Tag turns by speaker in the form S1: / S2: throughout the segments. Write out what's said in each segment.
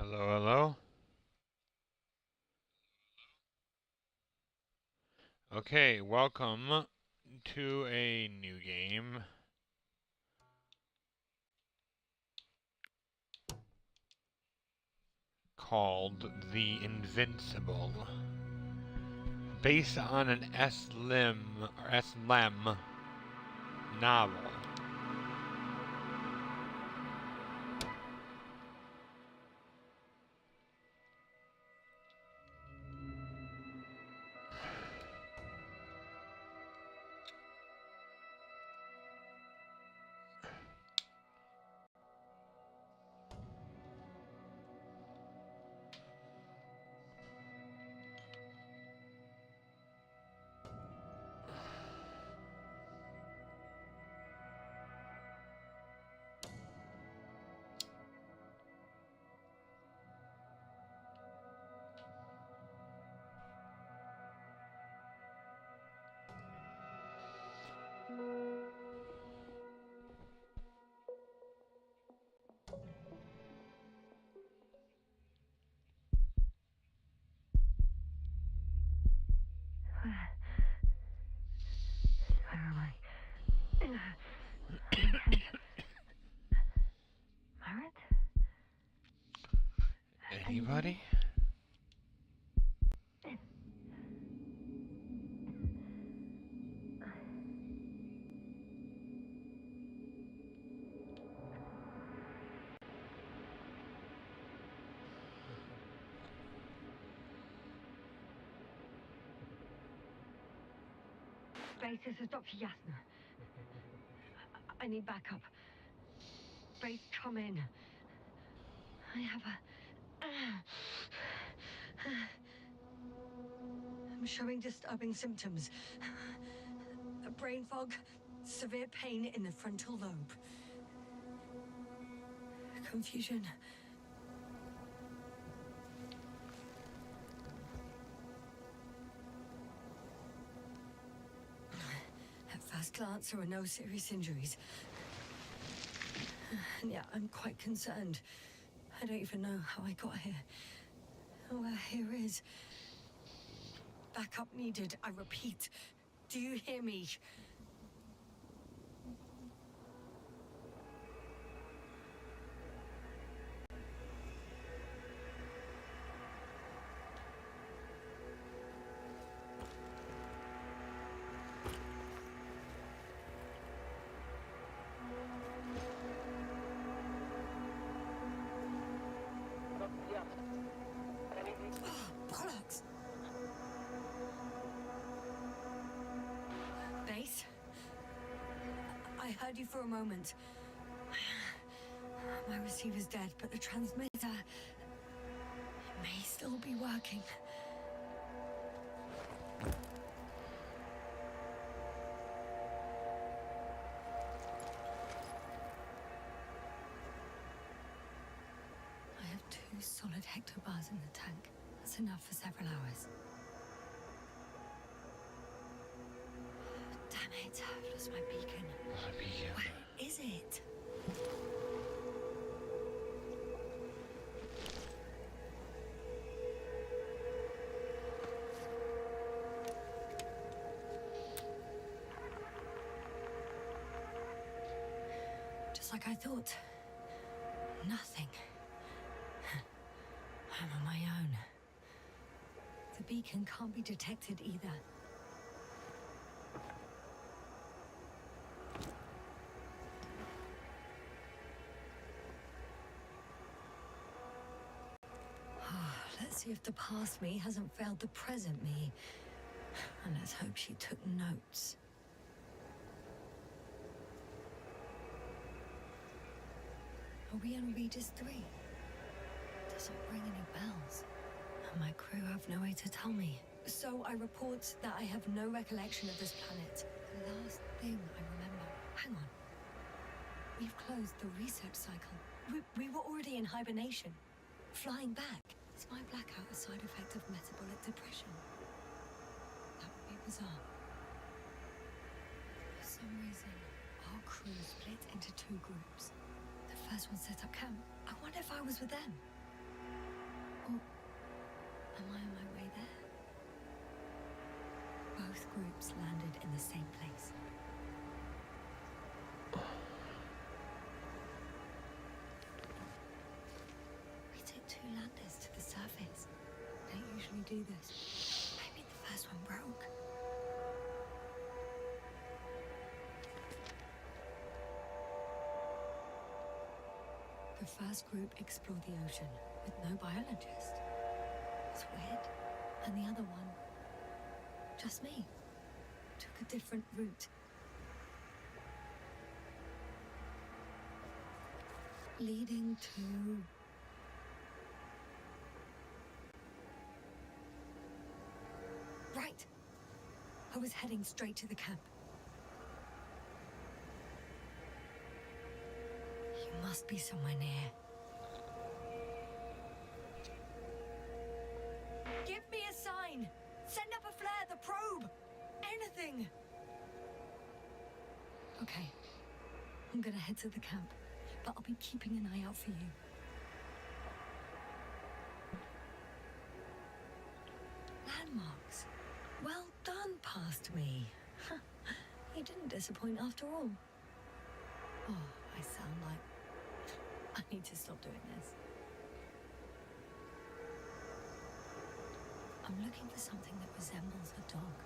S1: Hello, hello. Okay, welcome to a new game called The Invincible, based on an S-Lem novel.
S2: Where am I? Margaret?
S1: Anybody?
S2: Base, this is Dr. Yasna. I need backup. Base, come in. I have I'm showing disturbing symptoms. A brain fog, severe pain in the frontal lobe. Confusion. At first glance, there are no serious injuries. And yet, I'm quite concerned. I don't even know how I got here. Or where here is. Backup needed, I repeat. Do you hear me? Bollocks! Base? I heard you for a moment. My receiver's dead, but the transmitter may still be working. I have 2 solid hectobars in the tank. That's enough for several hours. Damn it, I've lost my beacon. Where is it? Just like I thought. Nothing. I'm on my own. The beacon can't be detected either. Let's see if the past me hasn't failed the present me. And let's hope she took notes. Are we on Regis 3? Doesn't ring any bells. And my crew have no way to tell me. So I report that I have no recollection of this planet. The last thing I remember... Hang on. We've closed the research cycle. We were already in hibernation. Flying back. Is my blackout a side effect of metabolic depression? That would be bizarre. For some reason, our crew split into 2 groups. The first one set up camp. I wonder if I was with them. Am I on my way there? Both groups landed in the same place. We took 2 landers to the surface. Don't usually do this. Maybe the first one broke. The first group explored the ocean with no biologist. It's weird. And the other one, just me, took a different route. Leading to... Right. I was heading straight to the camp. You must be somewhere near. Give me a sign! Send up a flare, the probe! Anything! Okay. I'm gonna head to the camp, but I'll be keeping an eye out for you. Landmarks. Well done, past me. You didn't disappoint after all. Oh, I sound like... I need to stop doing this. I'm looking for something that resembles a dog.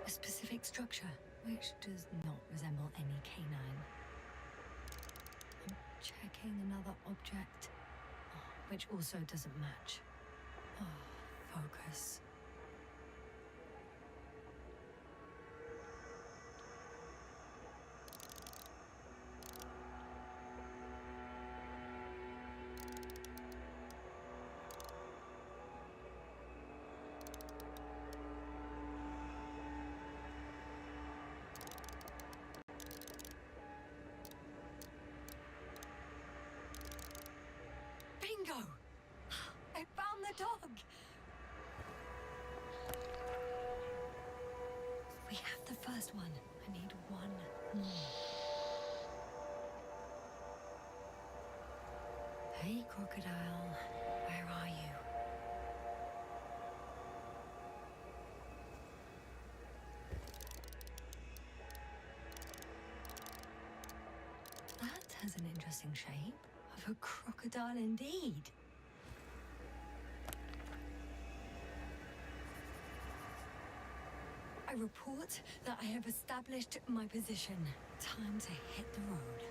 S2: A specific structure, which does not resemble any canine. I'm checking another object, which also doesn't match. Oh, focus. Bingo! I found the dog! We have the first one. I need one more. Hey, crocodile. Where are you? That has an interesting shape. Of a crocodile indeed. I report that I have established my position. Time to hit the road.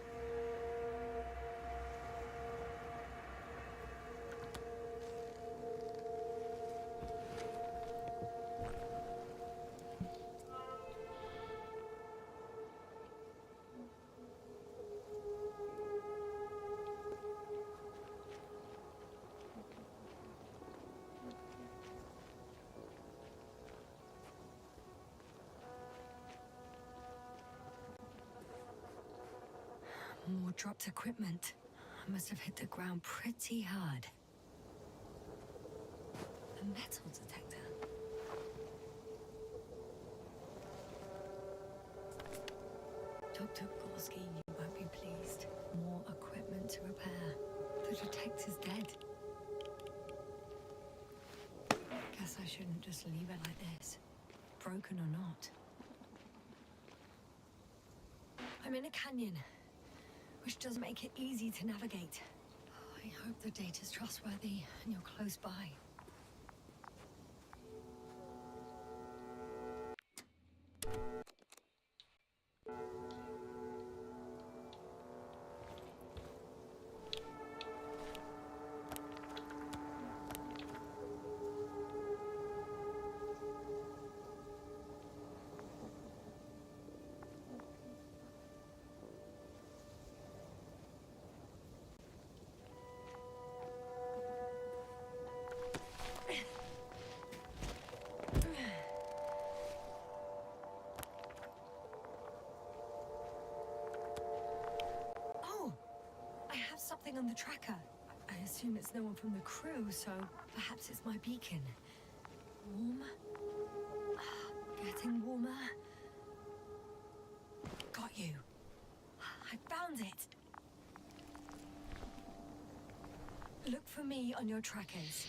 S2: More dropped equipment. I must have hit the ground pretty hard. A metal detector. Dr. Gorski, you won't be pleased. More equipment to repair. The detector's dead. Guess I shouldn't just leave it like this. Broken or not. I'm in a canyon, which doesn't make it easy to navigate. I hope the data's trustworthy and you're close by. Something on the tracker. I assume it's no one from the crew, so perhaps it's my beacon. Warm? Getting warmer? got you. I found it. Look for me on your trackers.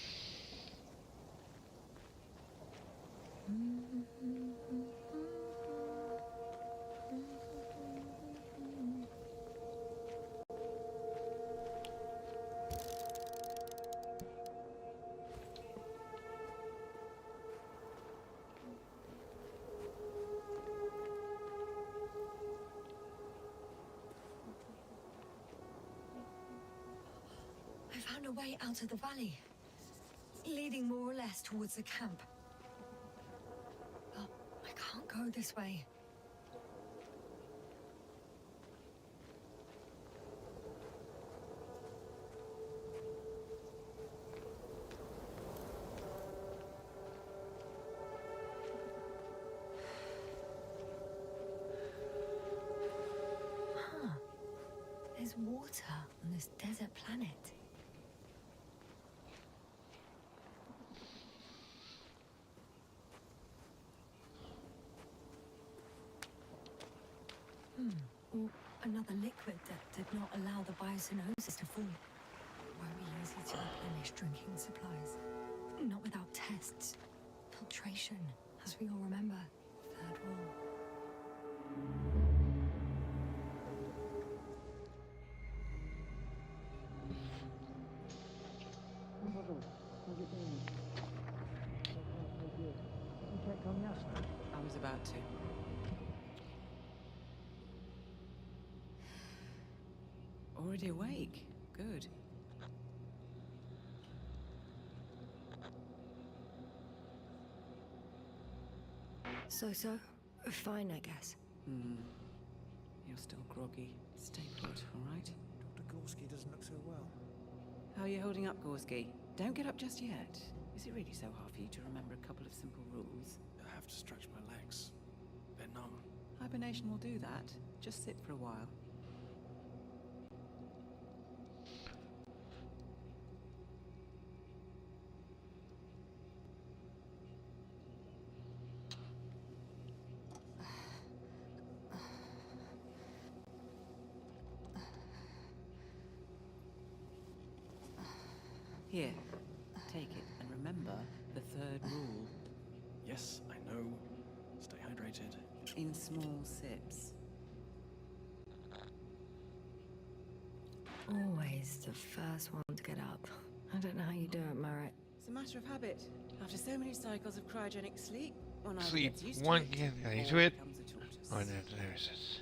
S2: I found a way out of the valley, leading more or less towards the camp. But I can't go this way. Huh. There's water on this desert planet. Or another liquid that did not allow the biocenosis to form. Won't be easy to replenish drinking supplies. Not without tests. Filtration, as we all remember. Third rule.
S3: I was about to. Already awake. Good.
S2: So? Fine, I guess.
S3: You're still groggy. Stay put, all right?
S4: Dr. Gorski doesn't look so well.
S3: How are you holding up, Gorski? Don't get up just yet. Is it really so hard for you to remember a couple of simple rules?
S4: I have to stretch my legs. They're numb.
S3: Hibernation will do that. Just sit for a while. Here, take it, and remember the third rule.
S4: Yes, I know. Stay hydrated.
S3: In small sips.
S2: Always the first one to get up. I don't know how you do it, Merritt.
S3: It's a matter of habit. After so many cycles of cryogenic sleep, one either
S1: Sleep.
S3: gets used
S1: One
S3: to
S1: get
S3: it,
S1: used
S3: or
S1: to it.
S3: becomes a tortoise.
S1: Oh, there's this.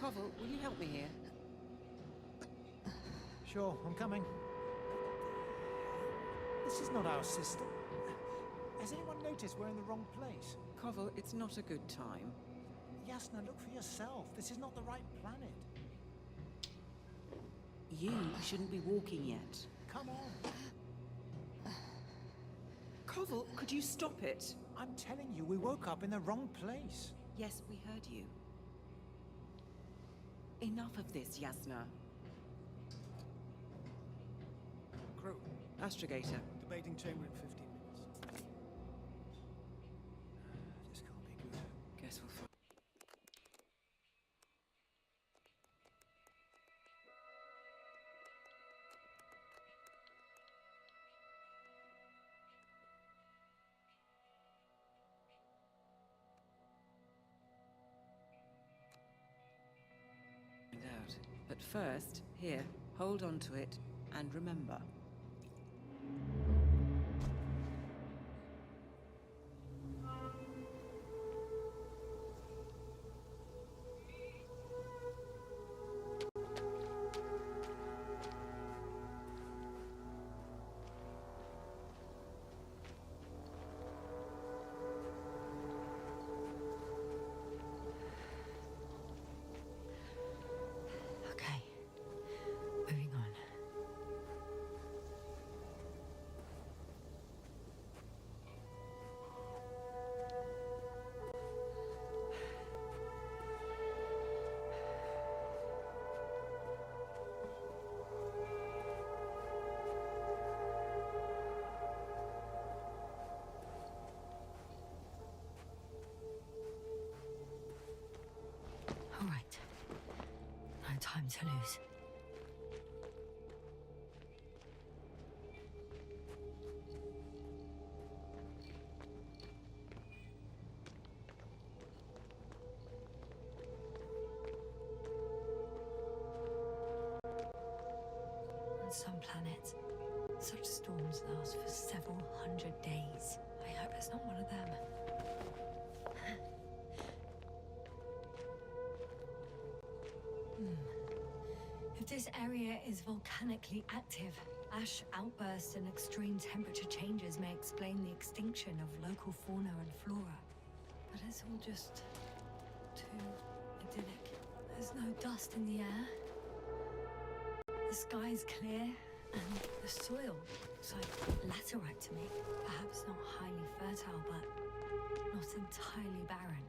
S3: Koval, will you help me here?
S4: Sure, I'm coming. This is not our system. Has anyone noticed we're in the wrong place?
S3: Koval, it's not a good time.
S4: Yasna, look for yourself. This is not the right planet.
S3: You shouldn't be walking yet.
S4: Come on.
S3: Koval, could you stop it?
S4: I'm telling you, we woke up in the wrong place.
S3: Yes, we heard you. Enough of this, Yasna.
S4: Crew,
S3: Astrogator.
S4: debating chamber in 15 minutes. This can't be good.
S3: Guess we'll find. Out. But first, here, hold on to it and remember.
S2: Okay. Moving on. time to lose. On some planets, such storms last for several hundred days. I hope it's not one of them. If this area is volcanically active, ash outbursts and extreme temperature changes may explain the extinction of local fauna and flora. But it's all just too idyllic. There's no dust in the air. The sky's clear, and the soil looks like laterite to me. Perhaps not highly fertile, but not entirely barren.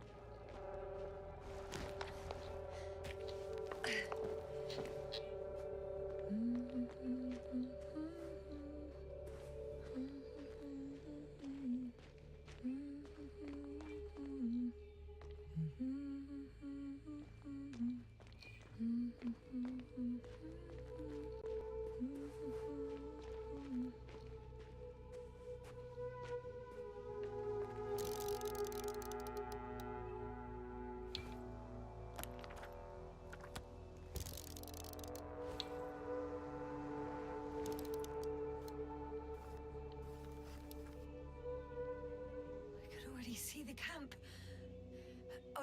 S2: See the camp.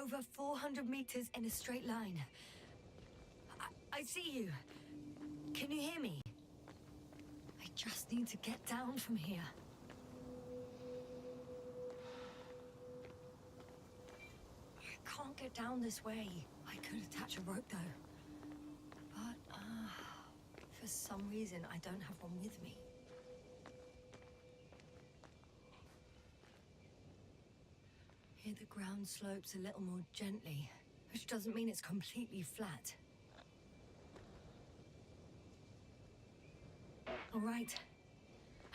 S2: Over 400 meters in a straight line. I see you. Can you hear me? I just need to get down from here. I can't get down this way. I could attach a rope though. But, for some reason, I don't have one with me. Here the ground slopes a little more gently, which doesn't mean it's completely flat. All right.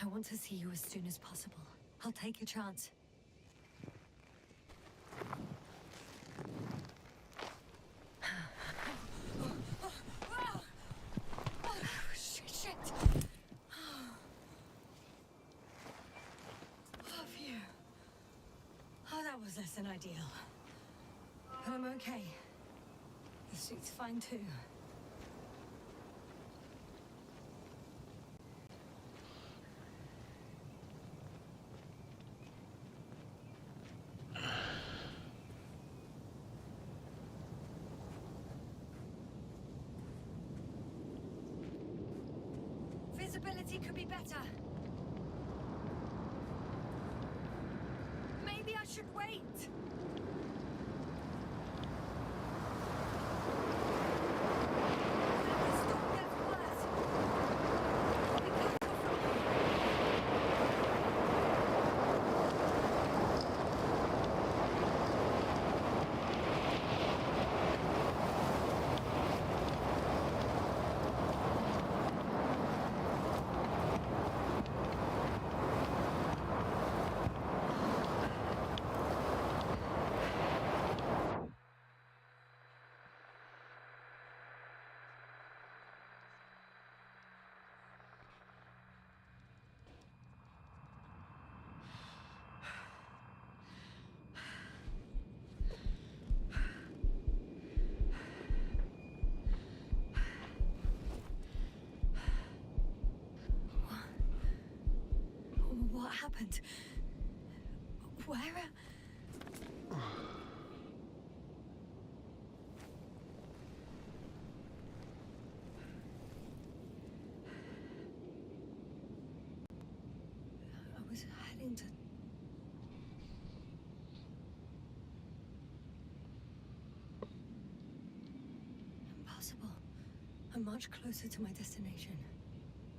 S2: I want to see you as soon as possible. I'll take a chance. Shit. Oh, phew. Oh, that was less than ideal. But I'm okay. The suit's fine too. Visibility could be better. Maybe I should wait. The storm gets worse. Be careful from here. What happened? Where? I was heading to... Impossible. I'm much closer to my destination.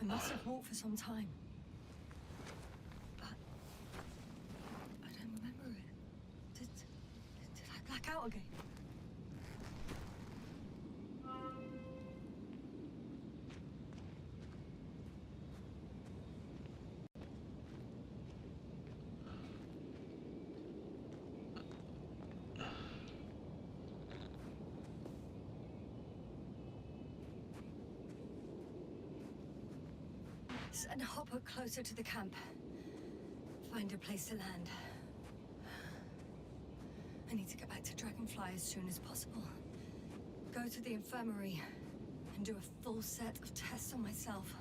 S2: I must have walked for some time. I don't remember it. Did I black out again? Send Hopper closer to the camp. Find a place to land. I need to get back to Dragonfly as soon as possible. Go to the infirmary and do a full set of tests on myself.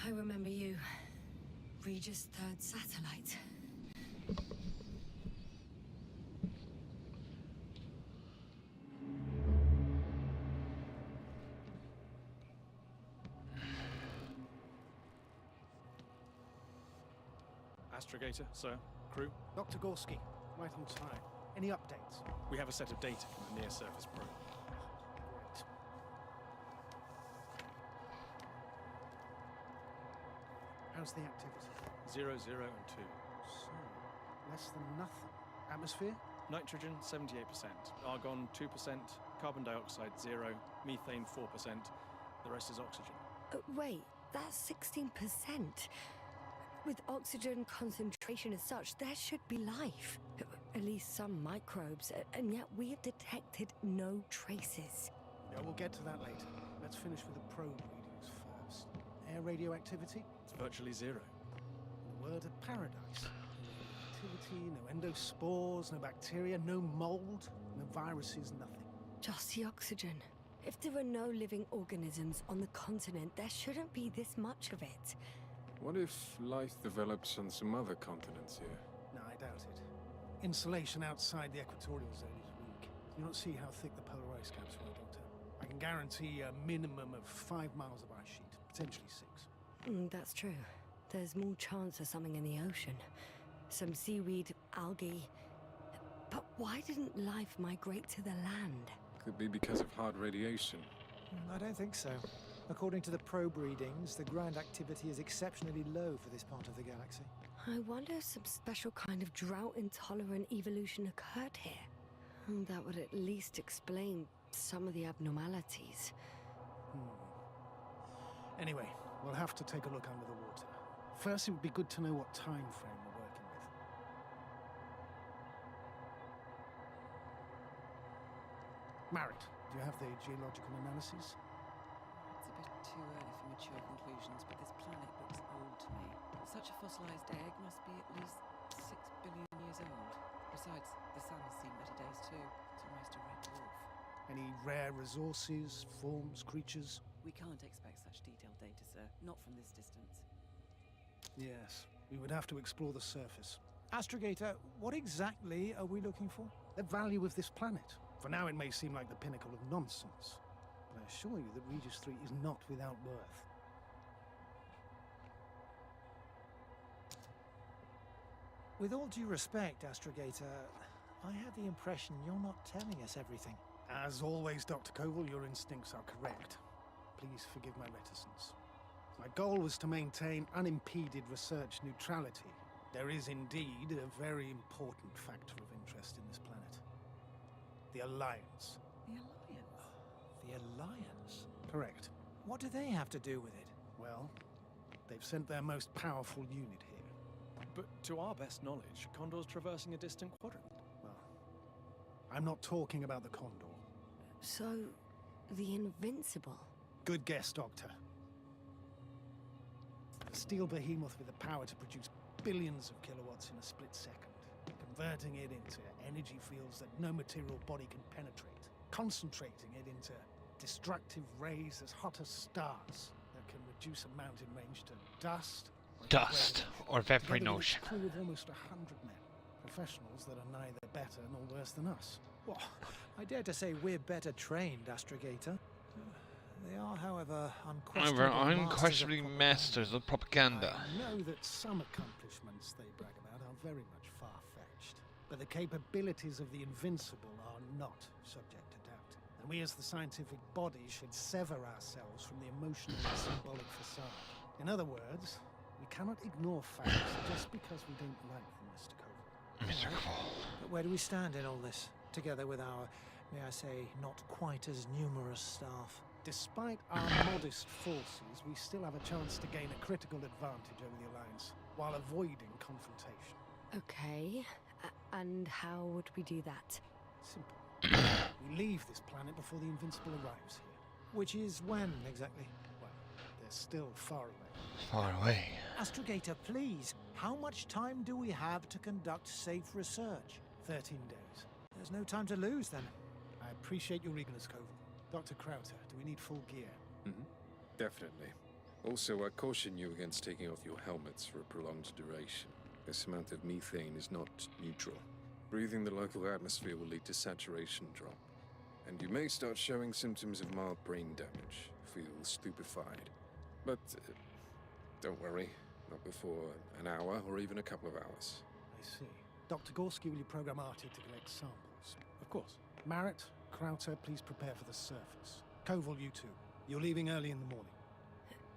S2: I remember you. Regis' third satellite.
S5: Astrogator, sir. Crew.
S4: Dr. Gorski, right on time. Any updates?
S5: We have a set of data from the near-surface probe.
S4: Great. How's the activity?
S5: 0, 0, and 2.
S4: So, less than nothing. Atmosphere?
S5: Nitrogen, 78%. Argon, 2%. Carbon dioxide, 0. Methane, 4%. The rest is oxygen.
S2: Wait, that's 16%. With oxygen concentration as such, there should be life. At least some microbes, and yet we have detected no traces.
S4: Yeah, we'll get to that later. Let's finish with the probe readings first. Air radioactivity?
S5: It's virtually 0.
S4: The word of paradise. No activity, no endospores, no bacteria, no mold, no viruses, nothing.
S2: Just the oxygen. If there are no living organisms on the continent, there shouldn't be this much of it.
S6: What if life develops on some other continents here?
S4: No, I doubt it. Insulation outside the equatorial zone is weak. You don't see how thick the polar ice caps were, Doctor. I can guarantee a minimum of 5 miles of ice sheet, potentially 6.
S2: That's true. There's more chance of something in the ocean. Some seaweed, algae. But why didn't life migrate to the land?
S6: Could be because of hard radiation.
S7: I don't think so. According to the probe readings, the ground activity is exceptionally low for this part of the galaxy.
S2: I wonder if some special kind of drought-intolerant evolution occurred here. That would at least explain some of the abnormalities.
S4: Anyway, we'll have to take a look under the water. First, it would be good to know what time frame we're working with. Marit, do you have the geological analysis?
S3: It's a bit too early for mature conclusions, but this planet looks old to me. Such a fossilized egg must be at least 6 billion years old. Besides, the sun has seen better days too. It's almost a red dwarf.
S4: Any rare resources, forms, creatures?
S3: We can't expect such detailed data, sir. Not from this distance.
S4: Yes, we would have to explore the surface.
S7: Astrogator, what exactly are we looking for?
S4: The value of this planet. For now, it may seem like the pinnacle of nonsense, but I assure you that Regis 3 is not without worth.
S7: With all due respect, Astrogator, I have the impression you're not telling us everything.
S4: As always, Dr. Koval, your instincts are correct. Please forgive my reticence. My goal was to maintain unimpeded research neutrality. There is indeed a very important factor of interest in this planet. The Alliance.
S3: The Alliance?
S7: The Alliance?
S4: Correct.
S7: What do they have to do with it?
S4: Well, they've sent their most powerful unit here.
S5: But to our best knowledge, Condor's traversing a distant quadrant.
S4: Well, I'm not talking about the Condor.
S2: So, the Invincible.
S4: Good guess, Doctor. A steel behemoth with the power to produce billions of kilowatts in a split second, converting it into energy fields that no material body can penetrate, concentrating it into destructive rays as hot as stars that can reduce a mountain range to dust.
S1: Dust or
S4: Together
S1: vapor
S4: with its
S1: notion.
S4: crew of almost 100 men, professionals that are neither better nor worse than us.
S7: Well, I dare to say we're better trained, Astrogator. They are, however,
S1: However,
S7: unquestionably
S1: masters of propaganda.
S4: I know that some accomplishments they brag about are very much far-fetched, but the capabilities of the Invincible are not subject to doubt. And we as the scientific body should sever ourselves from the emotional and symbolic facade. In other words, we cannot ignore facts just because we don't like them, Mr. Cole.
S1: Mr. Cole.
S7: But where do we stand in all this, together with our, may I say, not quite as numerous staff?
S4: Despite our modest forces, we still have a chance to gain a critical advantage over the Alliance, while avoiding confrontation.
S2: Okay, and how would we do that?
S4: Simple. We leave this planet before the Invincible arrives here.
S7: Which is when, exactly?
S4: Well, they're still far away.
S1: Far away.
S7: Astrogator, please, how much time do we have to conduct safe research?
S4: 13 days.
S7: There's no time to lose, then.
S4: I appreciate your eagerness, Cole. Dr. Crowther, do we need full gear?
S6: Definitely. Also, I caution you against taking off your helmets for a prolonged duration. This amount of methane is not neutral. Breathing the local atmosphere will lead to saturation drop. And you may start showing symptoms of mild brain damage. Feel stupefied. But don't worry, not before an hour or even a couple of hours.
S4: I see. Dr. Gorski, will you program Artie to collect samples?
S5: Of course.
S4: Marrett, Crowther, please prepare for the surface. Koval, you too. You're leaving early in the morning.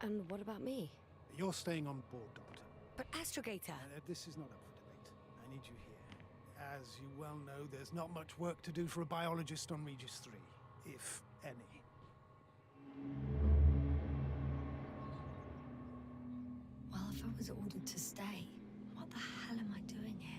S2: And what about me?
S4: You're staying on board, Doctor.
S2: But Astrogator!
S4: This is not up for debate. I need you here. As you well know, there's not much work to do for a biologist on Regis 3, if any.
S2: Well, if I was ordered to stay, what the hell am I doing here?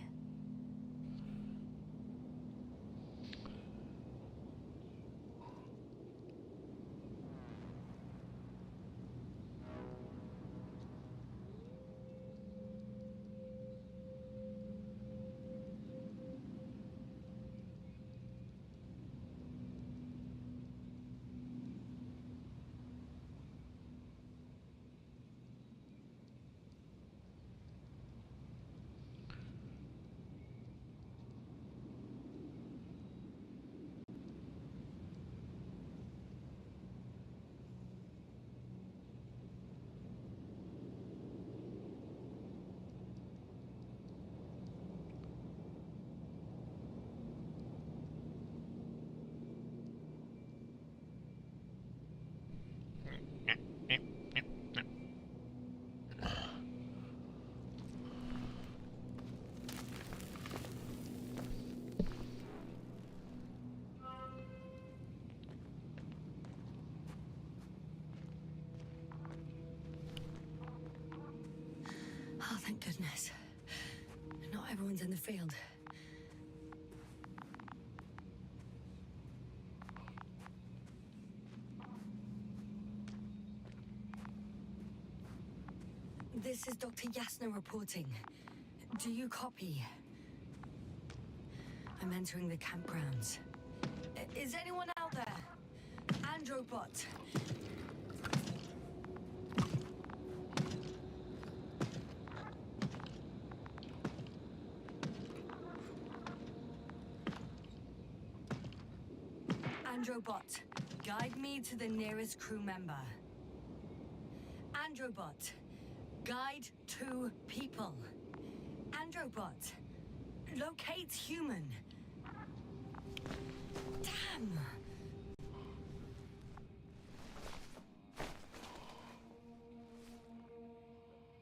S2: Oh, thank goodness. Not everyone's in the field. This is Dr. Yasna reporting. Do you copy? I'm entering the campgrounds. Is anyone out there? Androbot. Androbot, guide me to the nearest crew member. Androbot, guide 2 people. Androbot, locate human. Damn!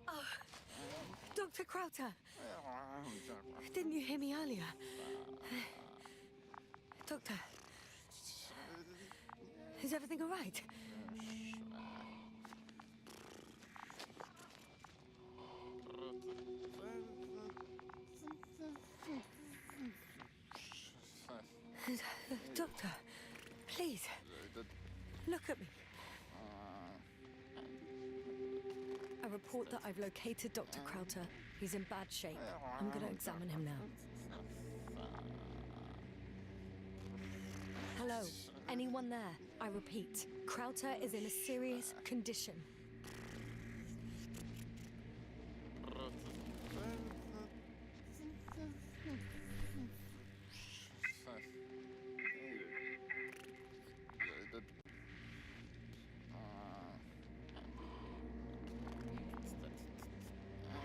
S2: Oh, Dr. Crowther, didn't you hear me earlier? Doctor, is everything all right? Doctor, please, look at me. All report that I've located Dr. Krauter. He's in bad shape. I'm gonna examine him now. Hello? Anyone there? I repeat, Krauter is in a serious condition.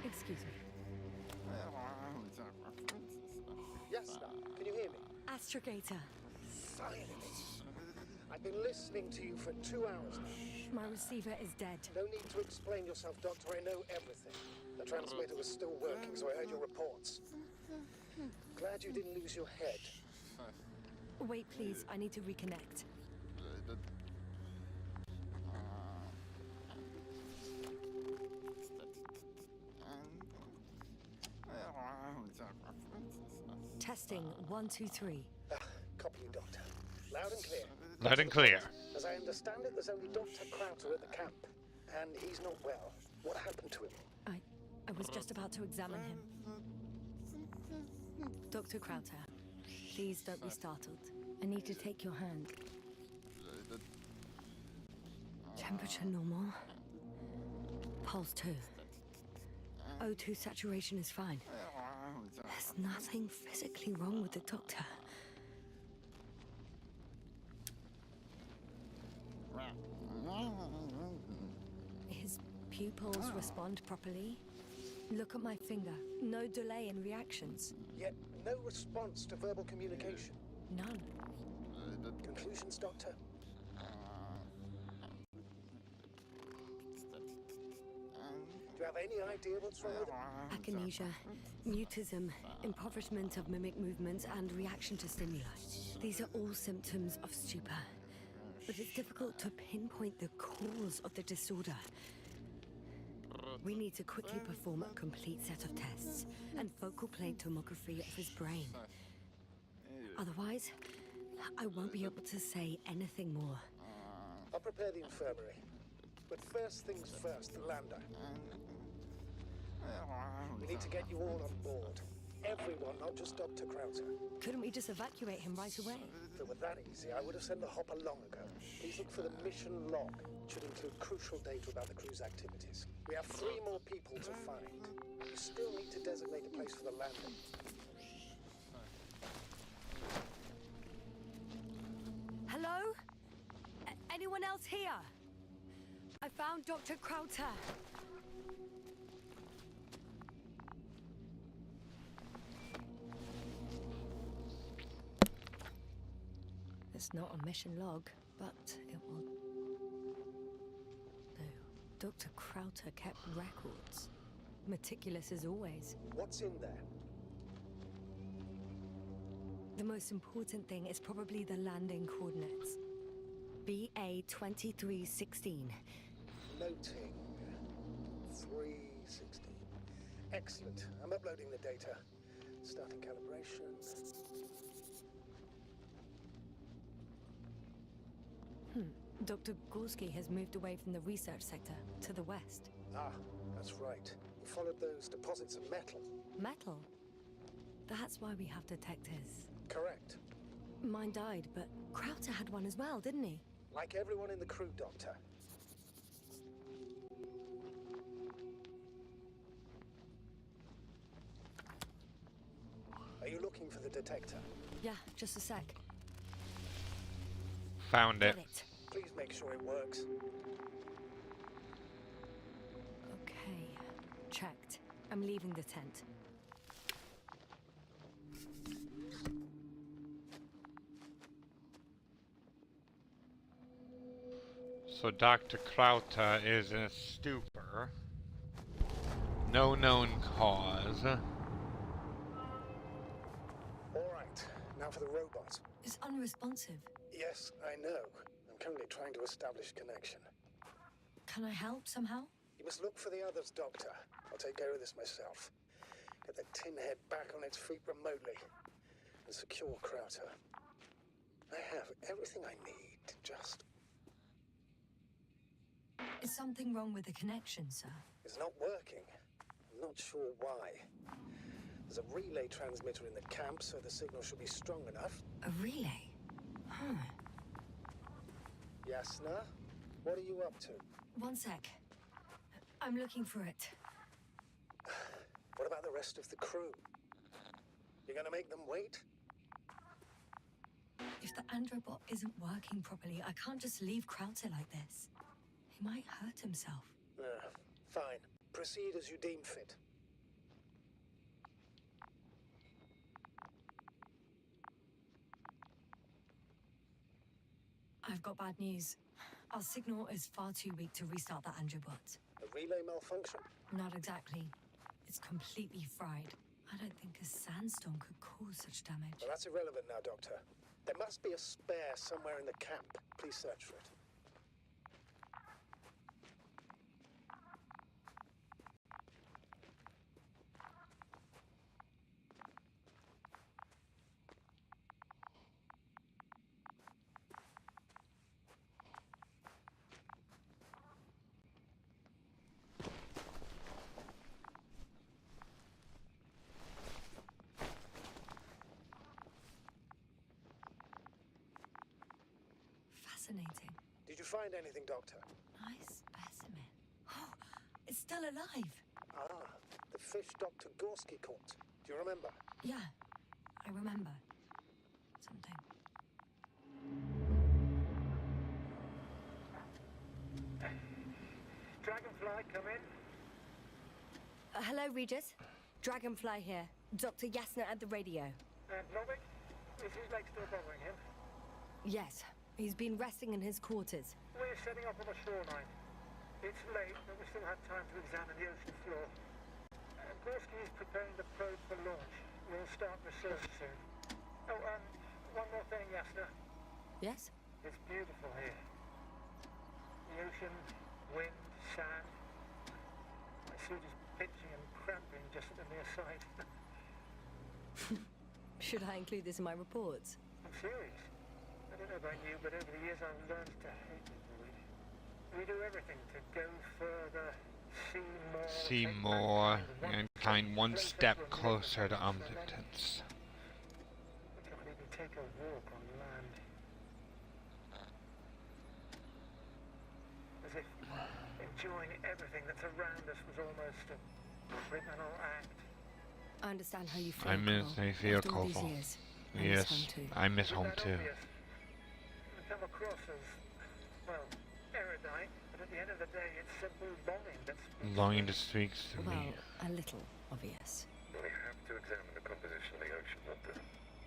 S2: Excuse me.
S4: Yes, sir. Can you hear me?
S2: Astrogator.
S4: Finally. I've been listening to you for 2 hours now.
S2: My receiver is dead.
S4: No need to explain yourself, Doctor. I know everything. The transmitter was still working, so I heard your reports. Glad you didn't lose your head.
S2: Wait, please. I need to reconnect. Testing 1, 2, 3.
S4: Copy you, Doctor. Loud and clear.
S1: Loud and clear.
S4: As I understand it, there's only Dr. Krauter at the camp. And he's not well. What happened to him?
S2: I was just about to examine him. Dr. Krauter, please don't be startled. I need to take your hand. Temperature normal. Pulse 2. O2 saturation is fine. There's nothing physically wrong with the doctor. His pupils respond properly. Look at my finger. No delay in reactions.
S4: Yet no response to verbal communication.
S2: None.
S4: Conclusions, Doctor? Do you have any idea what's wrong with him?
S2: Akinesia, mutism, impoverishment of mimic movements, and reaction to stimuli. These are all symptoms of stupor. But it's difficult to pinpoint the cause of the disorder. We need to quickly perform a complete set of tests and focal plane tomography of his brain. Otherwise, I won't be able to say anything more.
S4: I'll prepare the infirmary. But first things first, the lander. We need to get you all on board. Everyone, not just Dr. Krauter.
S2: Couldn't we just evacuate him right away?
S4: If it were that easy, I would have sent the hopper long ago. Please look for the mission log. It should include crucial data about the crew's activities. We have 3 more people to find. You still need to designate a place for the landing.
S2: Hello? Anyone else here? I found Dr. Krauter. It's not a mission log, but it will do. Dr. Krauter kept records. Meticulous as always.
S4: What's in there?
S2: The most important thing is probably the landing coordinates. BA 2316.
S4: Noting. 316. Excellent. I'm uploading the data. Starting calibration.
S2: Dr. Gorski has moved away from the research sector to the west.
S4: Ah, that's right. You followed those deposits of metal.
S2: Metal? That's why we have detectors.
S4: Correct.
S2: Mine died, but Krauter had one as well, didn't he?
S4: Like everyone in the crew, Doctor. Are you looking for the detector?
S2: Yeah, just a sec.
S1: Found it.
S2: Got it.
S4: Please make sure it works.
S2: Okay, checked. I'm leaving the tent.
S1: So Dr. Krauter is in a stupor. No known cause.
S4: All right, now for the robot.
S2: It's unresponsive.
S4: Yes, I know. I'm currently trying to establish connection.
S2: Can I help somehow?
S4: You must look for the others, Doctor. I'll take care of this myself. Get the tin head back on its feet remotely. And secure Krauter. I have everything I need to just...
S2: Is something wrong with the connection, sir?
S4: It's not working. I'm not sure why. There's a relay transmitter in the camp, so the signal should be strong enough.
S2: A relay? Huh.
S4: Yasna, what are you up to?
S2: One sec. I'm looking for it.
S4: What about the rest of the crew? You're gonna make them wait?
S2: If the androbot isn't working properly, I can't just leave Krauter like this. He might hurt himself.
S4: Fine. Proceed as you deem fit.
S2: I've got bad news. Our signal is far too weak to restart that androbot.
S4: A relay malfunction?
S2: Not exactly. It's completely fried. I don't think a sandstorm could cause such damage.
S4: Well, that's irrelevant now, Doctor. There must be a spare somewhere in the camp. Please search for it.
S2: Fascinating.
S4: Did you find anything, Doctor?
S2: Nice specimen. Oh, it's still alive.
S4: Ah, the fish Dr. Gorski caught. Do you remember?
S2: Yeah, I remember. Something.
S8: Dragonfly, come in.
S2: Hello, Regis. Dragonfly here. Dr. Yasna at the radio.
S8: Blomwick, is his leg still bothering him?
S2: Yes, he's been resting in his quarters.
S8: We're setting up on the shoreline. It's late, but we still have time to examine the ocean floor. Gorski is preparing the probe for launch. We'll start research soon. Oh, one more thing, Yasna.
S2: Yes?
S8: It's beautiful here. The ocean, wind, sand. My suit is pitching and cramping just at the near sight.
S2: Should I include this in my reports?
S8: I'm serious. I don't know about you, but over the years I've learned to hate the void. We do everything to go further, see
S1: See more, mankind one step closer to omnipotence.
S8: We can't even take a walk on land. As if enjoying everything that's around us was almost a criminal act.
S2: I understand how you feel.
S1: I miss
S2: Cole.
S1: I feel
S2: After all these
S1: Koval.
S2: years, I miss
S1: Yes,
S2: home too.
S1: I miss home
S8: Isn't that
S1: too.
S8: obvious? We come across as, well, erudite, but at the end of the day, it's simple longing that's...
S1: Longing to speak to
S2: Well,
S1: me.
S2: a little obvious.
S9: We have to examine the composition of the ocean water.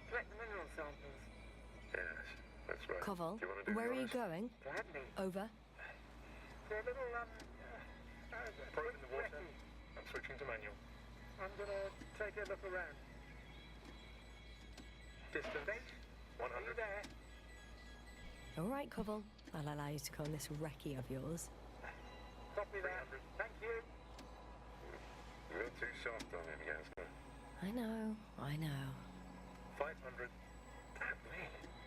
S8: Collect mineral samples.
S9: Yes, that's right.
S2: Koval,
S9: Do you want to do
S2: where are you
S9: yours?
S2: going?
S8: Gladly.
S2: Over.
S8: For a little,
S9: Probe in the water.
S8: recce.
S9: I'm switching to manual.
S8: I'm gonna take a look around.
S9: Distance,
S8: Are you
S9: 100.
S8: there?
S2: All right, Koval. I'll allow you to go on this recce of yours.
S8: Copy that.
S9: 300.
S8: Thank you.
S9: You're too soft on him, Yasna.
S2: I know, I know.
S9: 500.
S8: Damn me.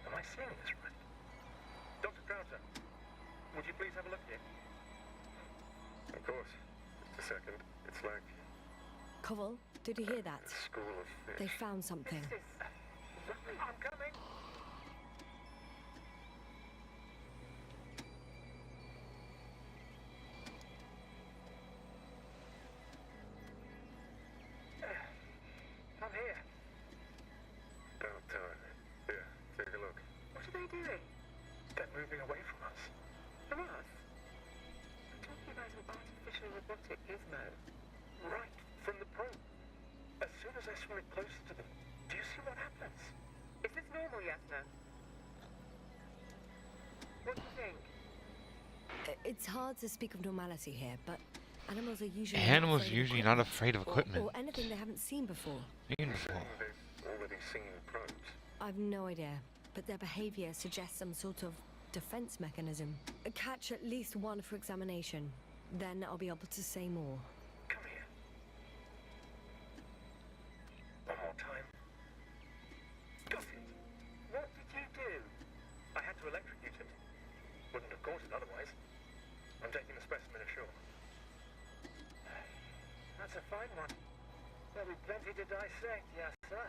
S8: Am I seeing this right?
S9: Dr. Krauter, would you please have a look here? Of course. Just a second. It's like
S2: Koval, did you hear that?
S9: a school of
S2: They
S9: fish.
S2: found something.
S8: This is... I'm coming. I'm here.
S9: About time. Here, take a look.
S8: What are they doing?
S9: They're moving away from us.
S8: From us? I'm talking about an artificial robotic gizmo.
S9: Right from the probe. As soon as I swim it closer to them, do you see what happens?
S8: Is this normal, Yasna? What do you think?
S2: It's hard to speak of normality here, but animals are usually
S1: Animals
S2: not afraid of
S1: usually not
S2: equipment
S1: afraid of equipment.
S2: or anything they haven't seen before.
S1: Beautiful.
S9: Saying they've already seen probes.
S2: I've no idea, but their behavior suggests some sort of defense mechanism. Catch at least one for examination. Then I'll be able to say more.
S9: Come here. One more time. Got it.
S8: What did you do?
S9: I had to electrocute it. Wouldn't have caught it otherwise. I'm taking the specimen ashore.
S8: That's a fine one. There'll be plenty to dissect, yes, sir.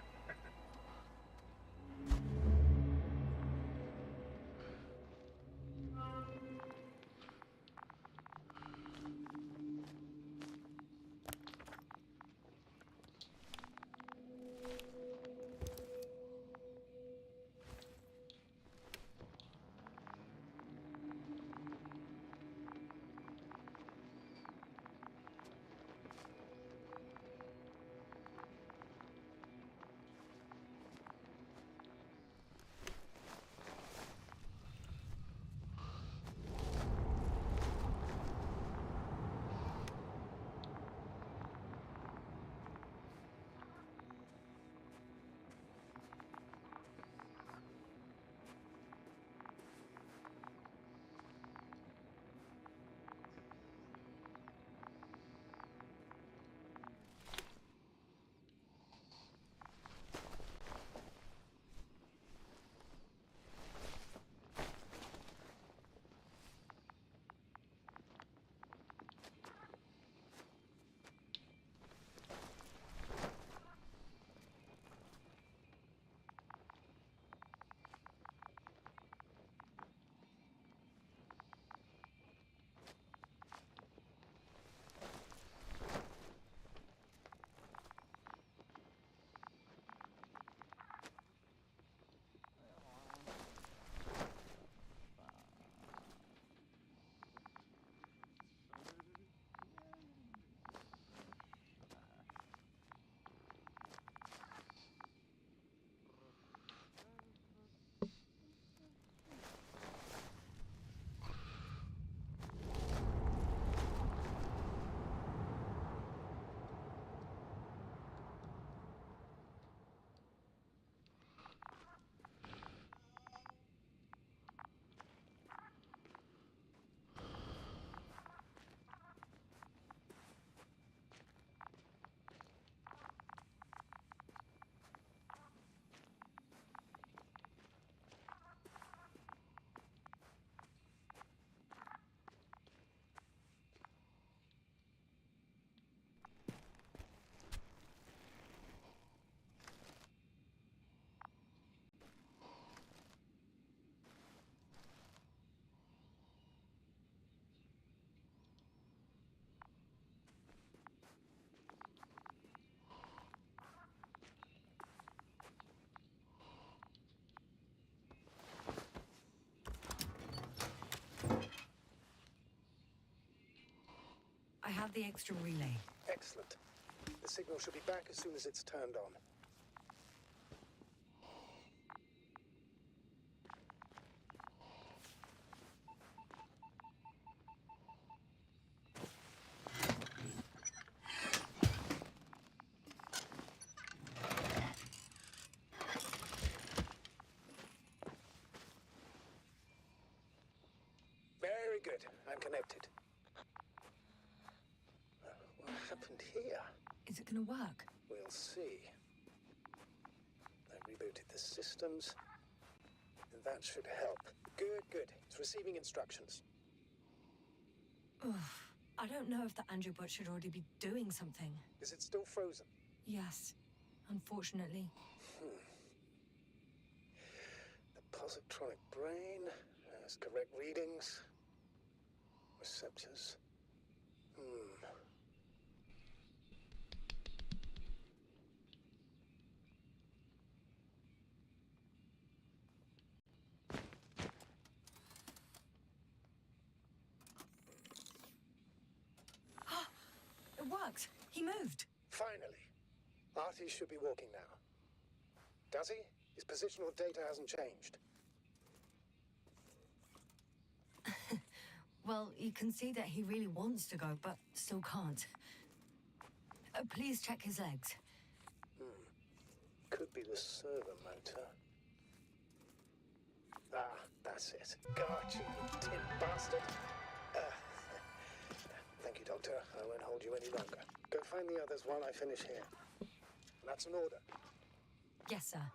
S2: I have the extra relay.
S4: Excellent. The signal should be back as soon as it's turned on. Very good. I'm connected. What happened here?
S2: Is it gonna work?
S4: We'll see. I rebooted the systems. And that should help. Good, good. It's receiving instructions.
S2: Ugh. I don't know if the Androbot should already be doing something.
S4: Is it still frozen?
S2: Yes, unfortunately.
S4: The positronic brain has correct readings. Receptors.
S2: It worked. He moved.
S4: Finally. Artie should be walking now. Does he? His positional data hasn't changed.
S2: Well, you can see that he really wants to go, but still can't. Please check his legs.
S4: Could be the servo motor. Ah, that's it. Gotcha, you tin bastard. Thank you, Doctor. I won't hold you any longer. Go find the others while I finish here. That's an order.
S2: Yes, sir.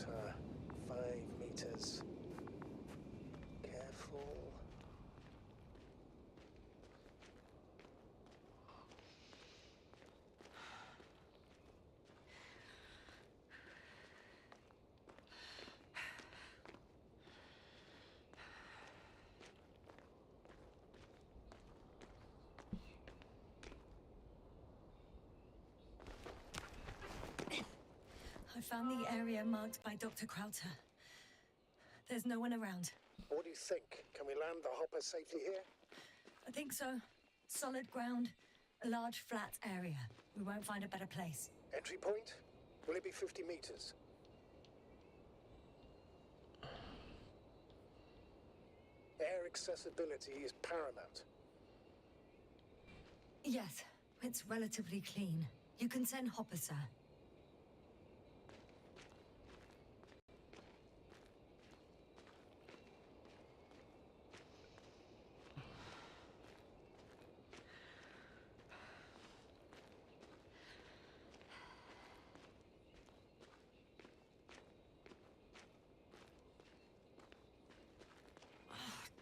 S4: perimeter. 5 meters. Careful.
S2: I found the area marked by Dr. Krauter. There's no one around.
S4: What do you think? Can we land the hopper safely here?
S2: I think so. Solid ground, a large flat area. We won't find a better place.
S4: Entry point? Will it be 50 meters? Air accessibility is paramount.
S2: Yes, it's relatively clean. You can send Hopper, sir.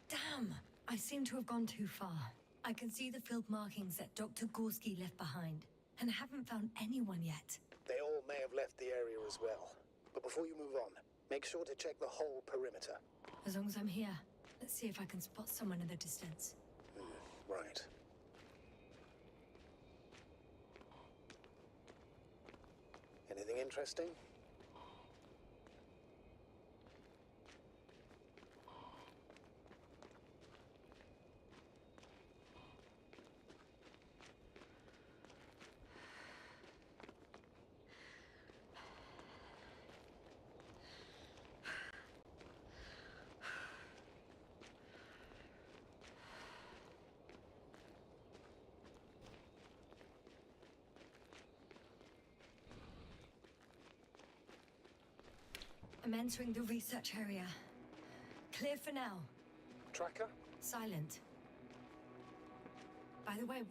S2: Damn! I seem to have gone too far. I can see the field markings that Dr. Gorski left behind, and haven't found anyone yet.
S4: They all may have left the area as well. But before you move on, make sure to check the whole perimeter.
S2: As long as I'm here, let's see if I can spot someone in the distance.
S4: Right. Anything interesting?
S2: I'm entering the research area. Clear for now.
S4: Tracker?
S2: Silent. By the way,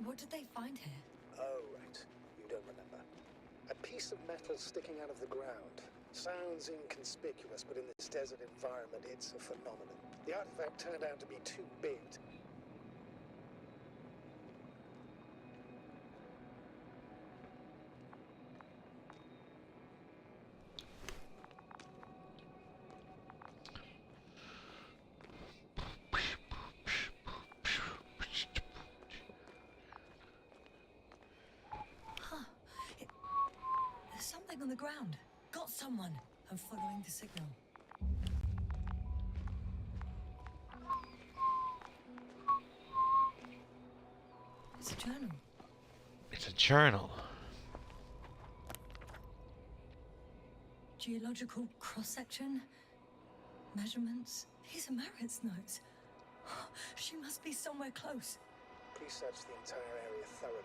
S2: what did they find here?
S4: Oh, right. You don't remember. A piece of metal sticking out of the ground. Sounds inconspicuous, but in this desert environment, it's a phenomenon. The artifact turned out to be too big.
S2: There's something on the ground. Got someone. I'm following the signal. It's a journal.
S1: It's a journal.
S2: Geological cross-section. Measurements. These are Marit's notes. She must be somewhere close.
S4: Please search the entire area thoroughly.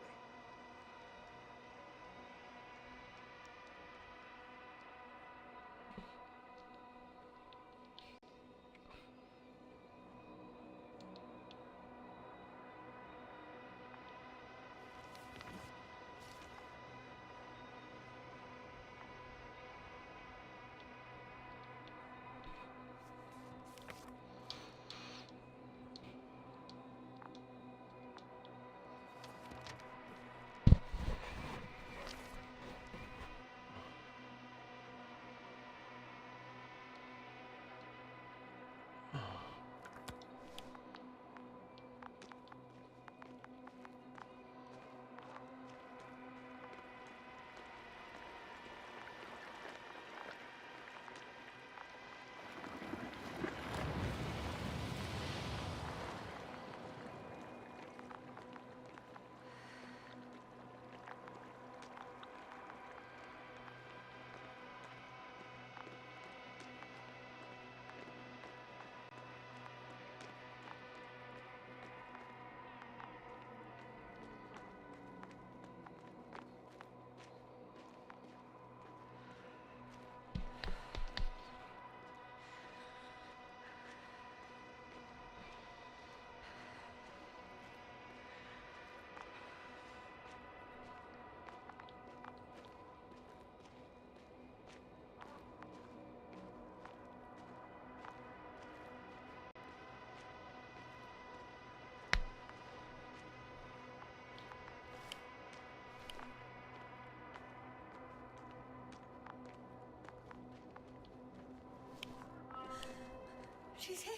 S2: She's here.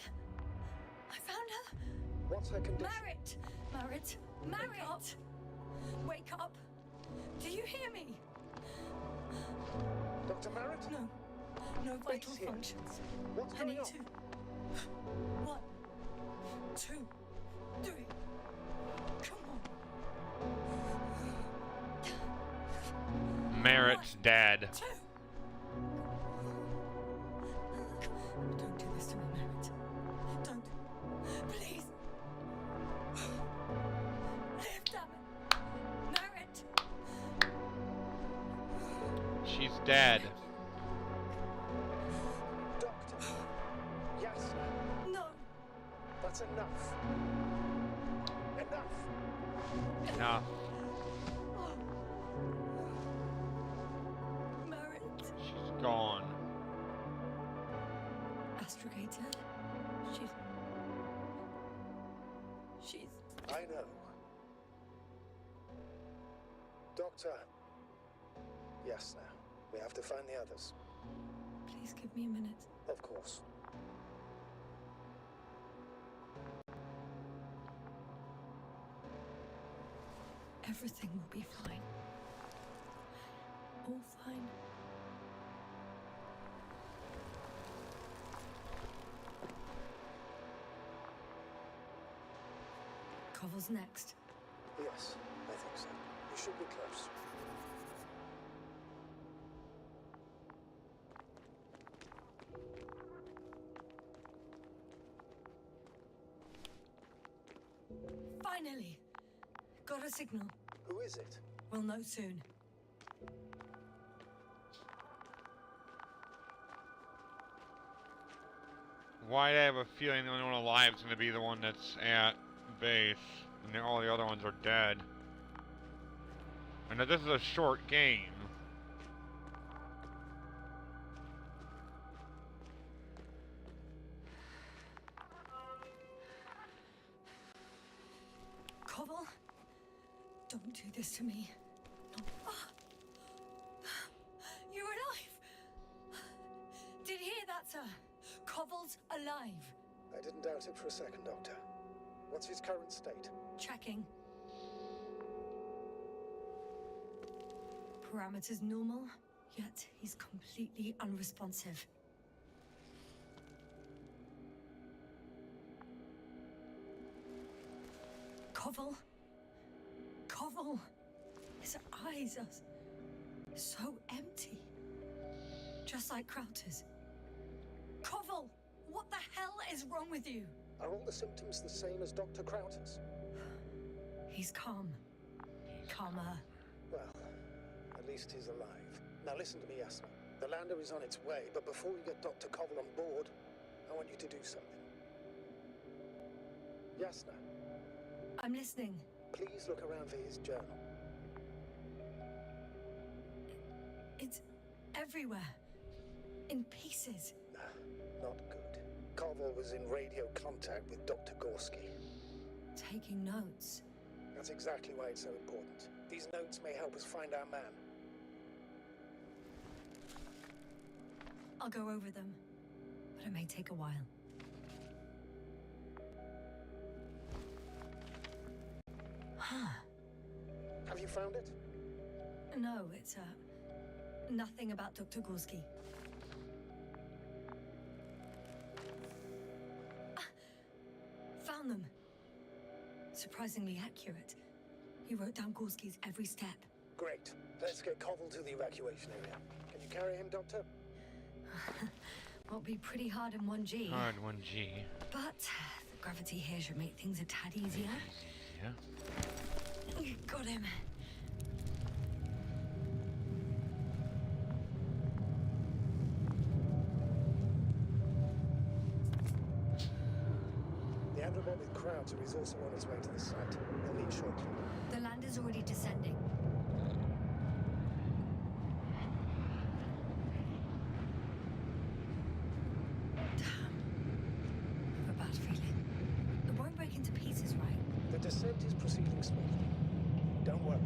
S2: I found her.
S4: What's her condition?
S2: Marriott! Wake up! Do you hear me?
S4: Dr. Marriott?
S2: No vital
S4: Face here.
S2: functions.
S4: What's
S2: I
S4: going
S2: need
S4: on?
S2: to. 1, 2, 3. Come on.
S1: Merritt's dead.
S2: 2. Don't do this to me, Merritt. Don't. Please. Live, damn it. Merritt.
S1: She's dead.
S4: Doctor. Yes.
S2: No.
S4: That's enough. Enough.
S1: Enough.
S2: Merritt.
S1: She's gone.
S2: Astrogator. She's.
S4: I know. Doctor. Yes, now. We have to find the others.
S2: Please give me a minute.
S4: Of course.
S2: Everything will be fine. All fine. Koval's next.
S4: Yes, I think so. You should be close.
S2: Finally! Got a signal.
S4: Who is it?
S2: We'll know soon.
S1: Why do I have a feeling the only one alive is going to be the one that's at base, and all the other ones are dead? I know this is a short game.
S2: Koval? Don't do this to me. No. Ah. You're alive! Did you hear that, sir? Koval's alive.
S4: I didn't doubt it for a second, Doctor. What's his current state?
S2: Checking. Parameters normal, yet he's completely unresponsive. Koval? Koval! His eyes are so empty. Just like Krauter's. Koval! What the hell is wrong with you?
S4: Are all the symptoms the same as Dr. Krauter's?
S2: He's calm. Calmer.
S4: Well, at least he's alive. Now listen to me, Yasna. The lander is on its way, but before we get Dr. Koval on board, I want you to do something. Yasna,
S2: I'm listening.
S4: please look around for his journal.
S2: It's everywhere. In pieces.
S4: Not good. Koval was in radio contact with Dr. Gorski.
S2: Taking notes.
S4: That's exactly why it's so important. These notes may help us find our man.
S2: I'll go over them, but it may take a while.
S4: Have you found it?
S2: No, it's nothing about Dr. Gorski. Found them. Surprisingly accurate. He wrote down Gorski's every step.
S4: Great. Let's get Koval to the evacuation area. Can you carry him, Doctor?
S2: Will be pretty hard in 1G.
S1: Hard 1G.
S2: But the gravity here should make things a tad easier.
S1: Yeah.
S2: Got him.
S4: The Andromeda with Krauter is also on its way to the site. He'll leave shortly.
S2: The lander's already descending. Damn. I have a bad feeling. It won't break into pieces, right?
S4: The descent is proceeding smoothly. Don't worry.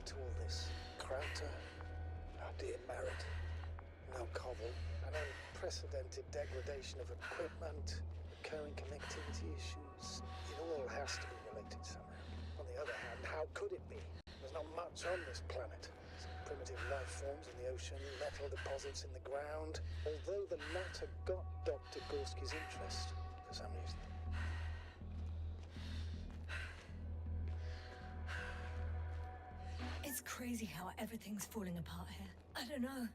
S4: led to all this? Crowter? Oh dear, Merritt. Now Covell. An unprecedented degradation of equipment, recurring connectivity issues. It all has to be related somehow. On the other hand, how could it be? There's not much on this planet. Some primitive life forms in the ocean, metal deposits in the ground. Although the latter got Dr. Gorski's interest for some reason.
S2: It's crazy how everything's falling apart here. I don't know.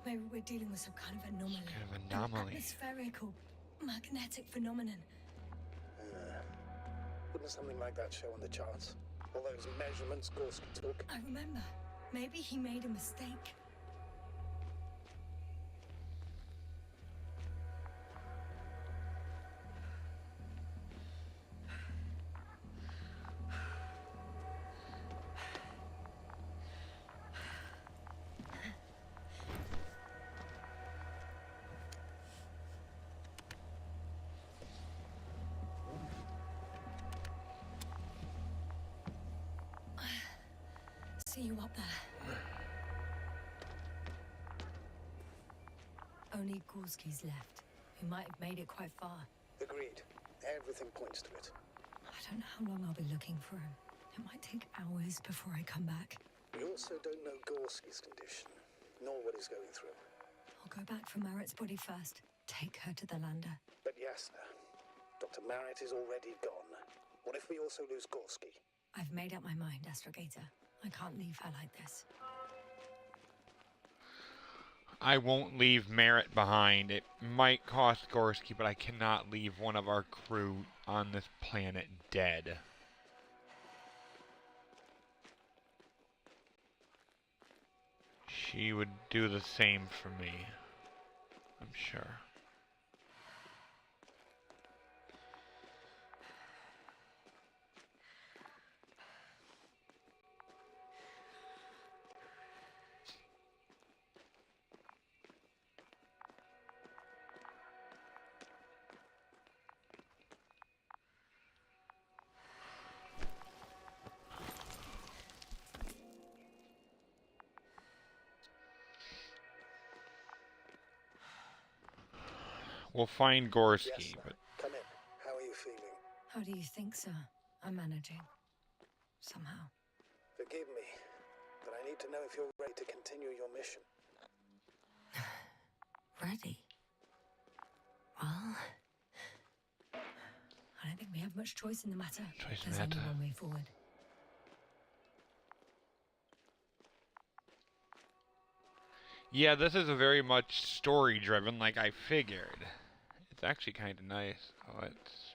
S2: Maybe we're dealing with some kind of anomaly.
S1: Kind of
S2: An
S1: anomaly.
S2: atmospheric or magnetic phenomenon.
S4: Wouldn't something like that show on the charts? All those measurements Gorski took?
S2: I remember. Maybe he made a mistake. See you up there. Only Gorski's left. We might have made it quite far.
S4: Agreed. Everything points to it.
S2: I don't know how long I'll be looking for him. It might take hours before I come back.
S4: We also don't know Gorski's condition, nor what he's going through.
S2: I'll go back for Merritt's body first. Take her to the lander.
S4: But Yasna, Dr. Merritt is already gone. What if we also lose Gorski?
S2: I've made up my mind, Astrogator. I can't leave her like this.
S1: I won't leave Merritt behind. It might cost Gorski, but I cannot leave one of our crew on this planet dead. She would do the same for me, I'm sure. We'll find Gorski,
S4: Yes,
S1: but
S4: come in. How are you feeling?
S2: How do you think, sir? I'm managing. Somehow.
S4: Forgive me, but I need to know if you're ready to continue your mission.
S2: Ready? Well, I don't think we have much choice in the matter. There's only one way forward.
S1: yeah, this is a very much story-driven, like I figured. It's actually kind of nice. Oh, it's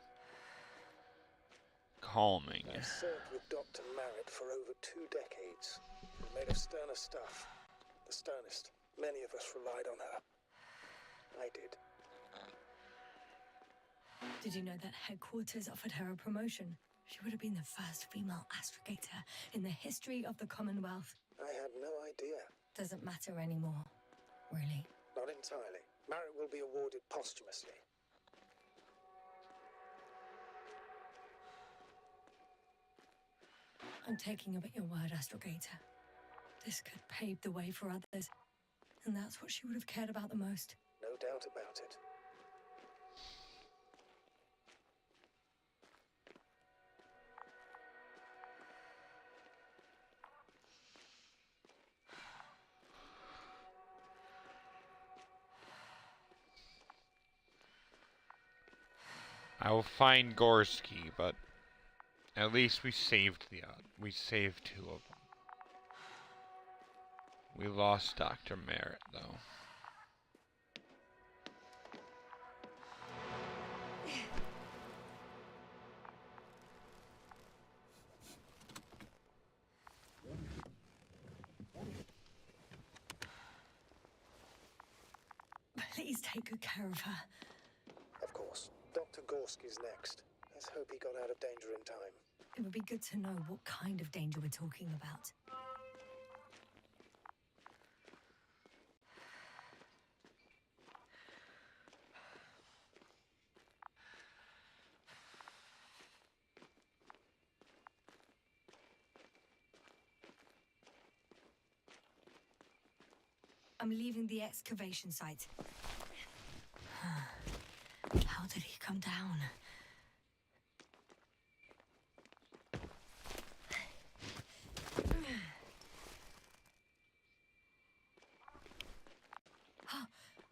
S1: calming.
S4: I've served with Dr. Merritt for over 2 decades. We've made of sterner stuff. The sternest. Many of us relied on her. I did.
S2: Did you know that headquarters offered her a promotion? She would have been the first female astrogator in the history of the Commonwealth.
S4: I had no idea.
S2: Doesn't matter anymore, really.
S4: Not entirely. Merritt will be awarded posthumously.
S2: I'm taking you at your word, Astrogator. This could pave the way for others. And that's what she would have cared about the most.
S4: No doubt about it.
S1: I will find Gorski, but at least we saved we saved 2 of them. We lost Dr. Merritt, though.
S2: Please take good care of her.
S4: Of course. Dr. Gorski's next. Let's hope he got out of danger in time.
S2: It would be good to know what kind of danger we're talking about. I'm leaving the excavation site. How did he come down?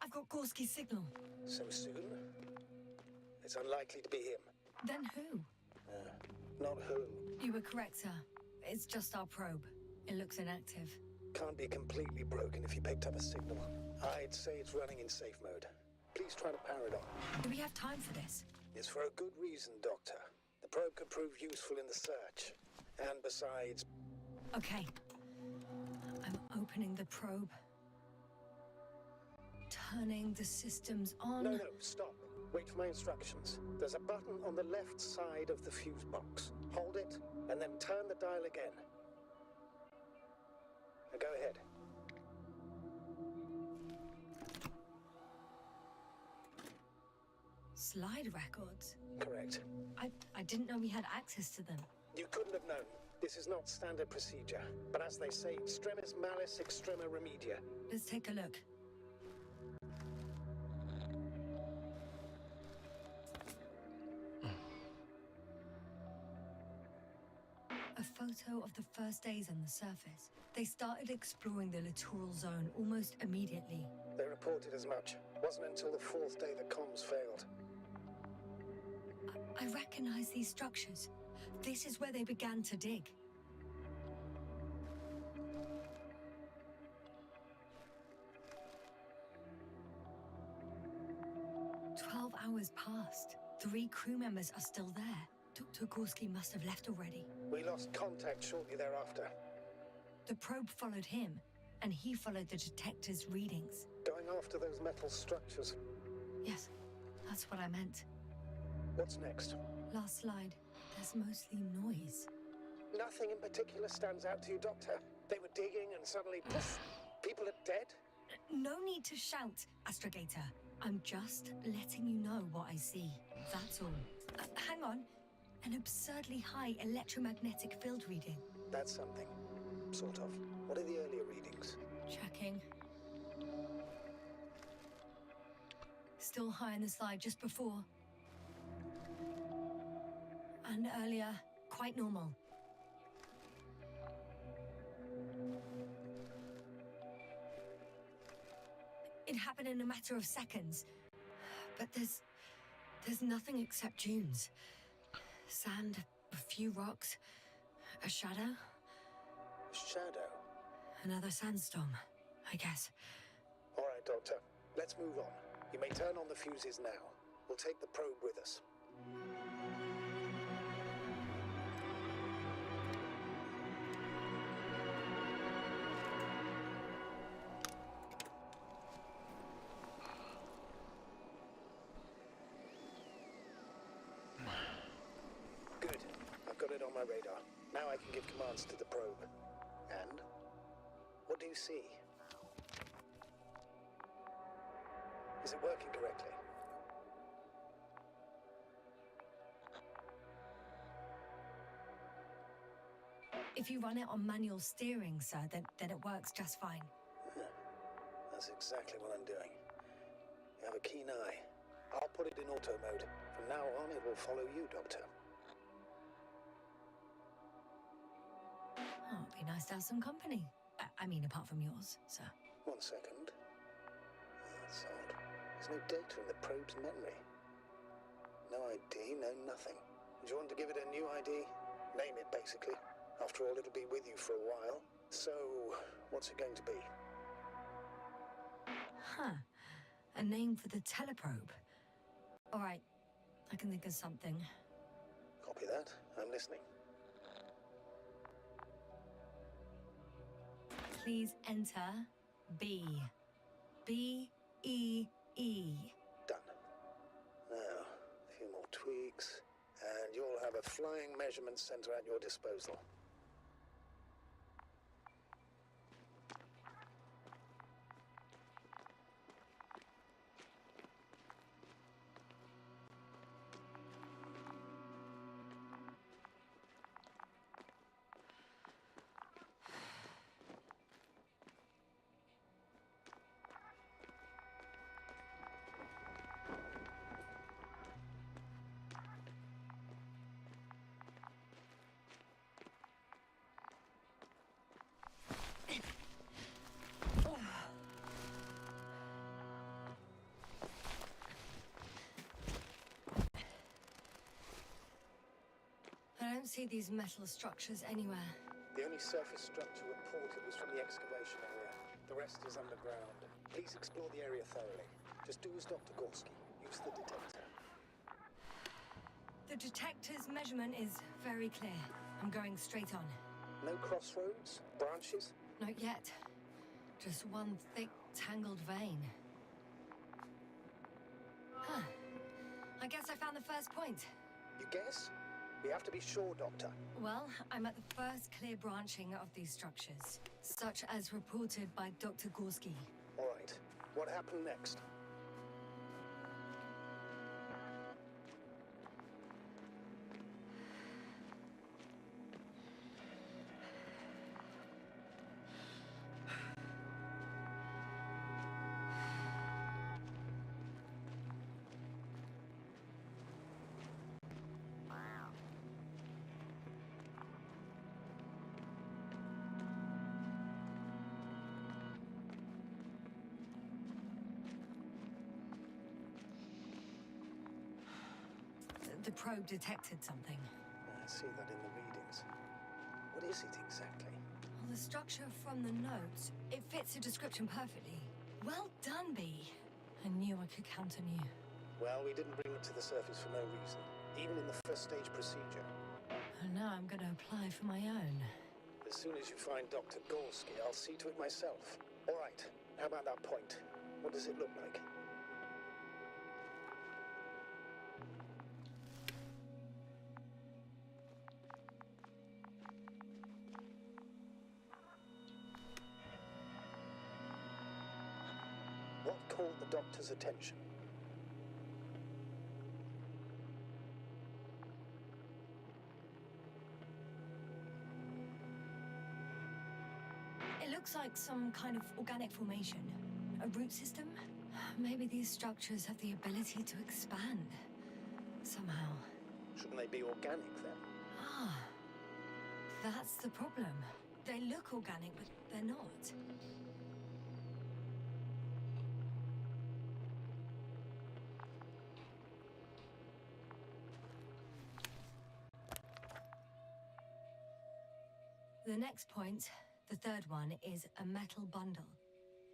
S2: I've got Gorski's signal.
S4: So soon? It's unlikely to be him.
S2: Then who?
S4: Not who.
S2: You were correct, sir. It's just our probe. It looks inactive.
S4: Can't be completely broken if you picked up a signal. I'd say it's running in safe mode. Please try to power it on.
S2: Do we have time for this?
S4: It's for a good reason, Doctor. The probe could prove useful in the search. And besides...
S2: Okay. I'm opening the probe. Turning the systems on.
S4: No, stop. Wait for my instructions. There's a button on the left side of the fuse box. Hold it, and then turn the dial again. Now go ahead.
S2: Slide records?
S4: Correct.
S2: I didn't know we had access to them.
S4: You couldn't have known. This is not standard procedure. But as they say, extremis malice, extrema remedia.
S2: Let's take a look. A photo of the first days on the surface. They started exploring the littoral zone almost immediately.
S4: They reported as much. Wasn't until the fourth day the comms failed.
S2: I recognize these structures. This is where they began to dig. Hours passed. 3 crew members are still there. Dr. Gorski must have left already.
S4: We lost contact shortly thereafter.
S2: The probe followed him, and he followed the detector's readings.
S4: Going after those metal structures.
S2: Yes, that's what I meant.
S4: What's next?
S2: Last slide. There's mostly noise.
S4: Nothing in particular stands out to you, Doctor. They were digging and suddenly, poof, people are dead?
S2: No need to shout, Astrogator. I'm just letting you know what I see. That's all. Hang on. An absurdly high electromagnetic field reading.
S4: That's something. Sort of. What are the earlier readings?
S2: Checking. Still high in the slide just before. And earlier, quite normal. It happened in a matter of seconds. But there's nothing except dunes. Sand, a few rocks, a shadow.
S4: Shadow?
S2: Another sandstorm, I guess.
S4: All right, Doctor. Let's move on. You may turn on the fuses now. We'll take the probe with us. Good. I've got it on my radar. Now I can give commands to the probe. And? What do you see? Is it working correctly?
S2: If you run it on manual steering, sir, then it works just fine.
S4: That's exactly what I'm doing. You have a keen eye. I'll put it in auto mode. From now on, it will follow you, Doctor.
S2: Oh, it'd be nice to have some company. I mean, apart from yours, sir.
S4: 1 second. That's odd. There's no data in the probe's memory. No ID, no nothing. Do you want to give it a new ID? Name it, basically. After all, it'll be with you for a while. So, what's it going to be?
S2: Huh. A name for the teleprobe. All right. I can think of something.
S4: Copy that. I'm listening.
S2: Please enter B. B-E-E.
S4: Done. Now, a few more tweaks, and you'll have a flying measurement center at your disposal.
S2: don't see these metal structures anywhere.
S4: The only surface structure reported was from the excavation area. The rest is underground. Please explore the area thoroughly. Just do as Dr. Gorski. Use the detector.
S2: The detector's measurement is very clear. I'm going straight on.
S4: No crossroads? Branches?
S2: Not yet. Just one thick, tangled vein. Huh. I guess I found the first point.
S4: You guess? We have to be sure, Doctor.
S2: Well, I'm at the first clear branching of these structures, such as reported by Dr. Gorski.
S4: All right. What happened next?
S2: The probe detected something.
S4: I see that in the readings. What is it exactly?
S2: Well, the structure from the notes, it fits the description perfectly. Well done, B. I knew I could count on you.
S4: Well, we didn't bring it to the surface for no reason, even in the first stage procedure.
S2: And now I'm going to apply for my own.
S4: As soon as you find Dr. Gorski, I'll see to it myself. All right, how about that point? What does it look like? What caught the doctor's attention?
S2: It looks like some kind of organic formation. A root system? Maybe these structures have the ability to expand. Somehow.
S4: Shouldn't they be organic then?
S2: Ah. That's the problem. They look organic, but they're not. The next point, the third one, is a metal bundle,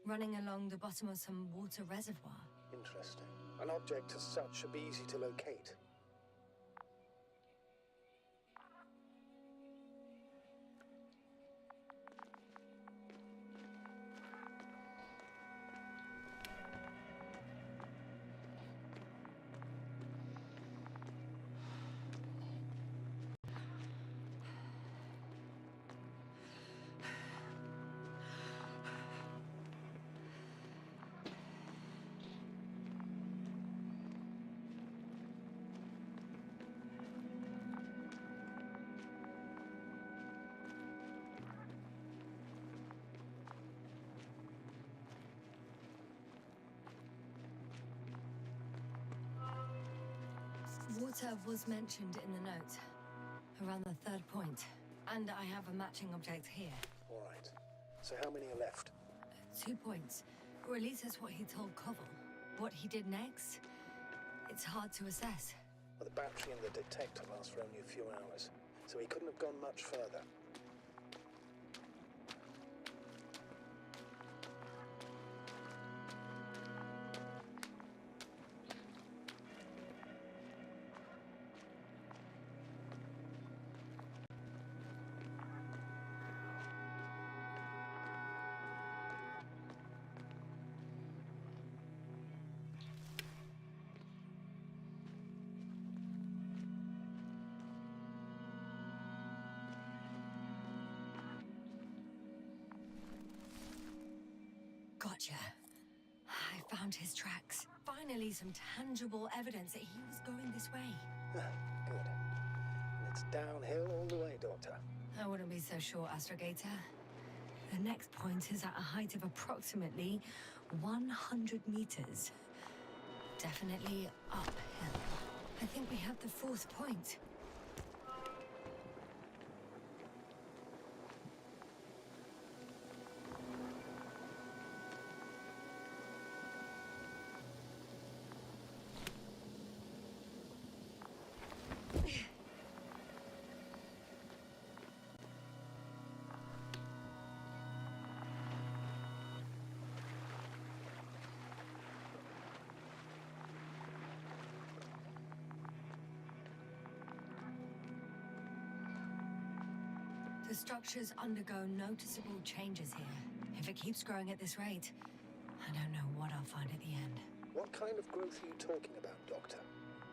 S2: running along the bottom of some water reservoir.
S4: Interesting. An object as such should be easy to locate.
S2: Water was mentioned in the note, around the third point, and I have a matching object here.
S4: All right. So how many are left?
S2: 2 points, or at least that's what he told Koval. What he did next, it's hard to assess.
S4: Well, the battery in the detector lasts for only a few hours, so he couldn't have gone much further.
S2: Gotcha. I found his tracks. Finally, some tangible evidence that he was going this way.
S4: Good. And it's downhill all the way, Doctor.
S2: I wouldn't be so sure, Astrogator. The next point is at a height of approximately 100 meters. Definitely uphill. I think we have the fourth point. The structures undergo noticeable changes here. If it keeps growing at this rate, I don't know what I'll find at the end.
S4: What kind of growth are you talking about, Doctor?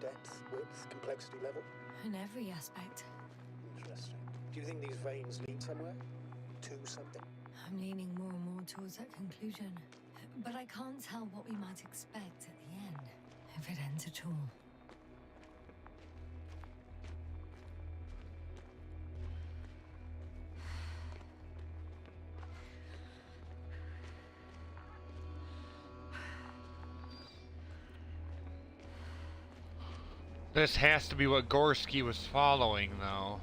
S4: Depth, width, complexity level?
S2: In every aspect.
S4: Interesting. Do you think these veins lead somewhere? To something?
S2: I'm leaning more and more towards that conclusion. But I can't tell what we might expect at the end, if it ends at all.
S1: This has to be what Gorski was following, though.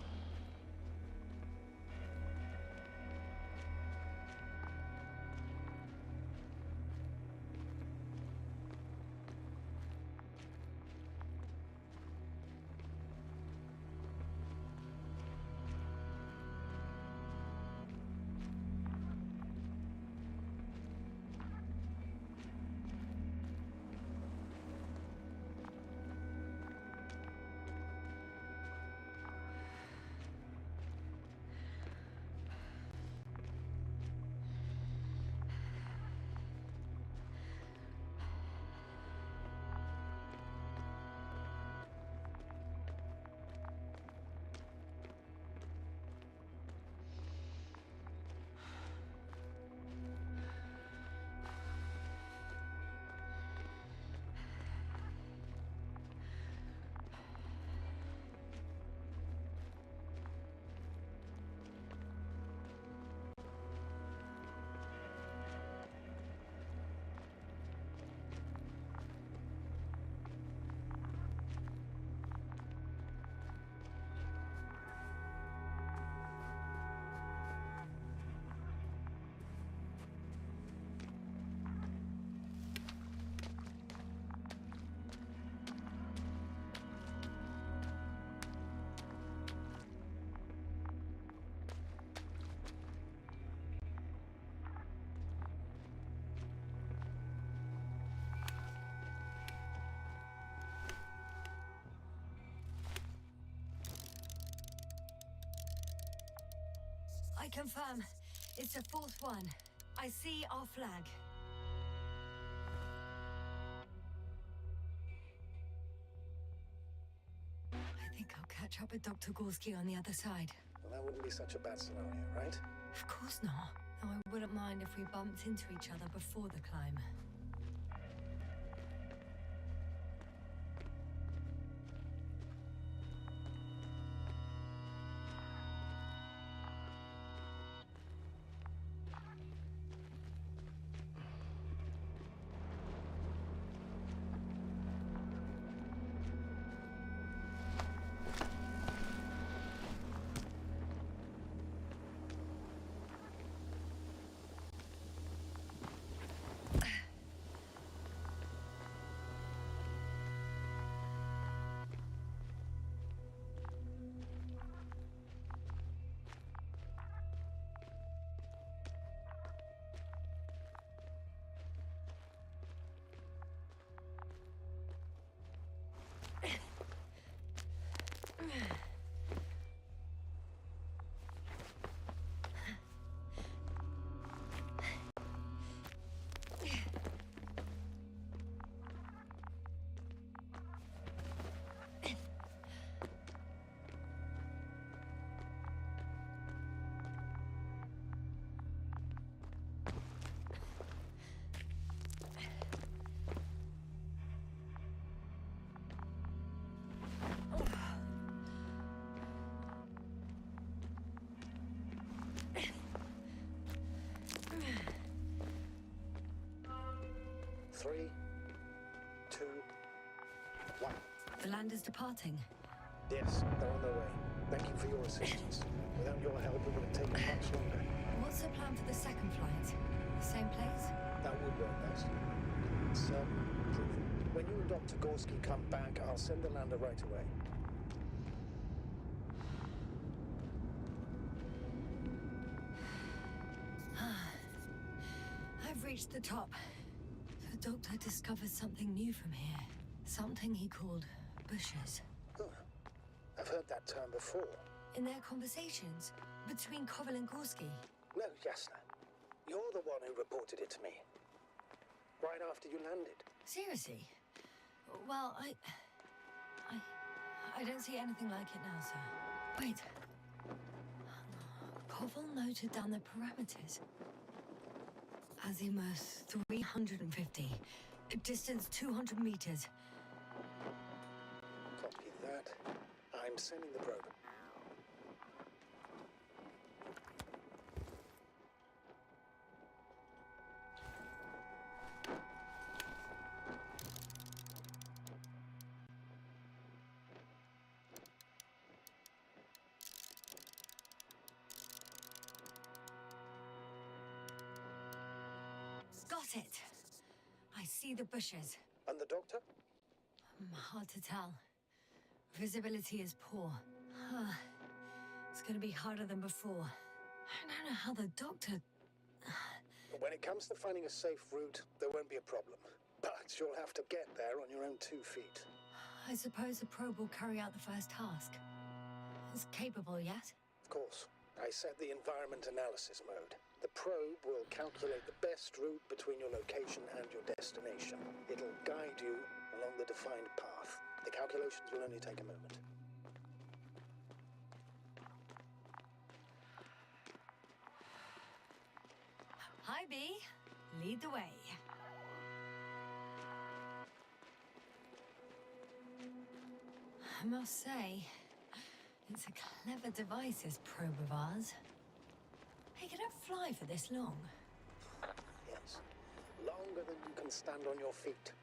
S2: I confirm. It's the fourth one. I see our flag. I think I'll catch up with Dr. Gorski on the other side.
S4: Well, that wouldn't be such a bad scenario, right?
S2: Of course not. Though I wouldn't mind if we bumped into each other before the climb.
S4: Three, two, one.
S2: The land is departing.
S4: Yes, they're on their way. Thank you for your assistance. Without your help, it would have taken much longer.
S2: What's the plan for the second flight? The same place?
S4: That would work best. It's proven. When you and Dr. Gorski come back, I'll send the lander right away.
S2: I've reached the top. The doctor discovered something new from here. Something he called bushes.
S4: Oh, I've heard that term before.
S2: In their conversations, between Koval and Gorski.
S4: No, Jasna. You're the one who reported it to me. Right after you landed.
S2: Seriously? Well, I don't see anything like it now, sir. Wait. Koval noted down the parameters. Azimuth 350. Distance 200 meters.
S4: Copy that. I'm sending the probe.
S2: Got it. I see the bushes.
S4: And the doctor?
S2: Hard to tell. Visibility is poor. It's gonna be harder than before. I don't know how the doctor...
S4: When it comes to finding a safe route, there won't be a problem. But you'll have to get there on your own 2 feet.
S2: I suppose the probe will carry out the first task. It's capable yet?
S4: Of course. I set the environment analysis mode. The probe will calculate the best route between your location and your destination. It'll guide you along the defined path. The calculations will only take a moment.
S2: Hi, B. Lead the way. I must say, it's a clever device, this probe of ours. Hey, can it fly for this long?
S4: Yes. Longer than you can stand on your feet.